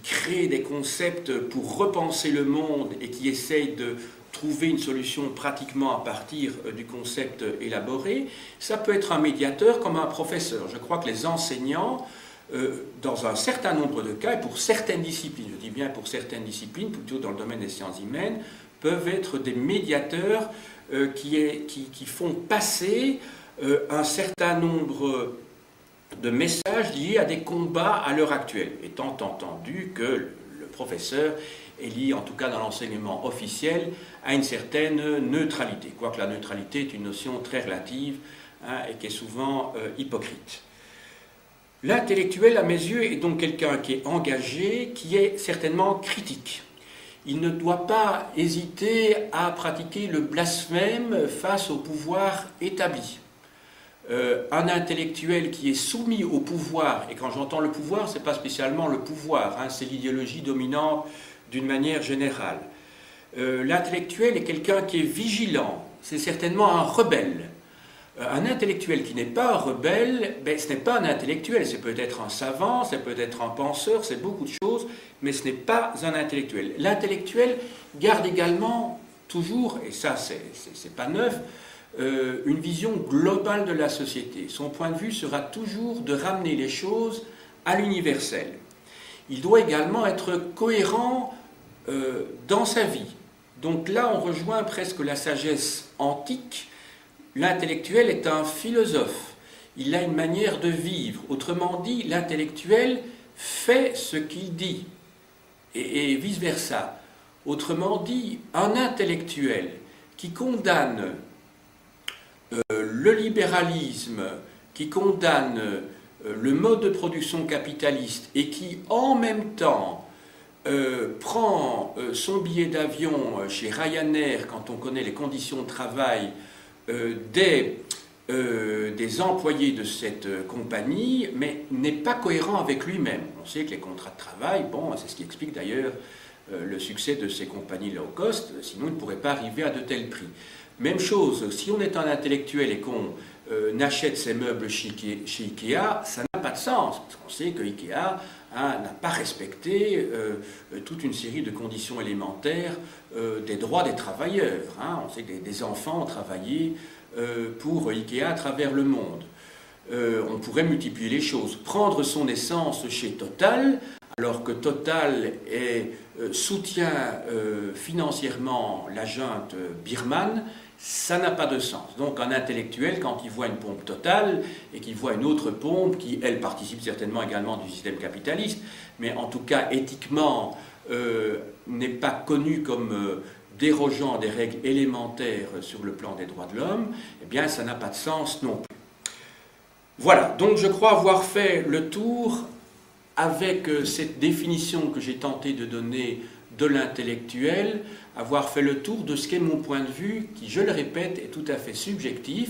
S1: crée des concepts pour repenser le monde et qui essaye de trouver une solution pratiquement à partir du concept élaboré. Ça peut être un médiateur comme un professeur. Je crois que les enseignants, dans un certain nombre de cas, et pour certaines disciplines, je dis bien pour certaines disciplines, plutôt dans le domaine des sciences humaines, peuvent être des médiateurs qui font passer un certain nombre de messages liés à des combats à l'heure actuelle, étant entendu que le professeur est lié, en tout cas dans l'enseignement officiel, à une certaine neutralité, quoique la neutralité est une notion très relative et qui est souvent hypocrite. L'intellectuel, à mes yeux, est donc quelqu'un qui est engagé, qui est certainement critique. Il ne doit pas hésiter à pratiquer le blasphème face au pouvoir établi. Un intellectuel qui est soumis au pouvoir, et quand j'entends le pouvoir, ce n'est pas spécialement le pouvoir, c'est l'idéologie dominante d'une manière générale. L'intellectuel est quelqu'un qui est vigilant, c'est certainement un rebelle. Un intellectuel qui n'est pas un rebelle, ce n'est pas un intellectuel, c'est peut-être un savant, c'est peut-être un penseur, c'est beaucoup de choses, mais ce n'est pas un intellectuel. L'intellectuel garde également toujours, et ça c'est pas neuf, une vision globale de la société. Son point de vue sera toujours de ramener les choses à l'universel. Il doit également être cohérent dans sa vie. Donc là, on rejoint presque la sagesse antique. L'intellectuel est un philosophe. Il a une manière de vivre. Autrement dit, l'intellectuel fait ce qu'il dit. Et vice-versa. Autrement dit, un intellectuel qui condamne le libéralisme, qui condamne le mode de production capitaliste et qui, en même temps, prend son billet d'avion chez Ryanair quand on connaît les conditions de travail des employés de cette compagnie, mais n'est pas cohérent avec lui-même. On sait que les contrats de travail, c'est ce qui explique d'ailleurs le succès de ces compagnies low cost, sinon ils ne pourraient pas arriver à de tels prix. Même chose, si on est un intellectuel et qu'on achète ses meubles chez Ikea, ça n'a pas pas de sens, parce qu'on sait que IKEA n'a pas respecté toute une série de conditions élémentaires des droits des travailleurs. Hein. On sait que des enfants ont travaillé pour IKEA à travers le monde. On pourrait multiplier les choses. Prendre son essence chez Total, alors que Total soutient financièrement la junte birmane, ça n'a pas de sens. Donc un intellectuel, quand il voit une pompe Total et qu'il voit une autre pompe qui, elle, participe certainement également du système capitaliste, mais en tout cas éthiquement n'est pas connue comme dérogeant des règles élémentaires sur le plan des droits de l'homme, eh bien ça n'a pas de sens non plus. Voilà, donc je crois avoir fait le tour avec cette définition que j'ai tenté de donner de l'intellectuel, avoir fait le tour de ce qu'est mon point de vue, qui, je le répète, est tout à fait subjectif.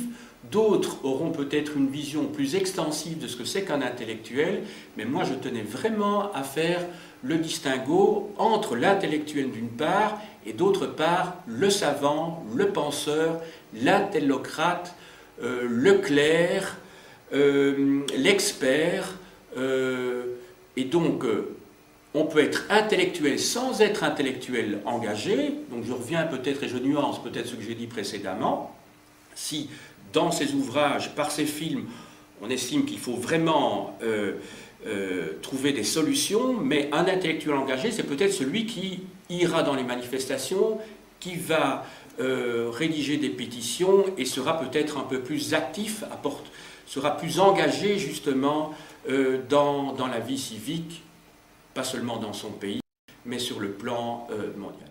S1: D'autres auront peut-être une vision plus extensive de ce que c'est qu'un intellectuel, mais moi je tenais vraiment à faire le distinguo entre l'intellectuel d'une part et d'autre part le savant, le penseur, l'intellocrate, le clerc, l'expert, et donc on peut être intellectuel sans être intellectuel engagé. Donc je reviens peut-être et je nuance peut-être ce que j'ai dit précédemment. Si dans ces ouvrages, par ces films, on estime qu'il faut vraiment trouver des solutions, mais un intellectuel engagé, c'est peut-être celui qui ira dans les manifestations, qui va rédiger des pétitions et sera peut-être un peu plus actif, sera plus engagé justement dans la vie civique, pas seulement dans son pays, mais sur le plan mondial.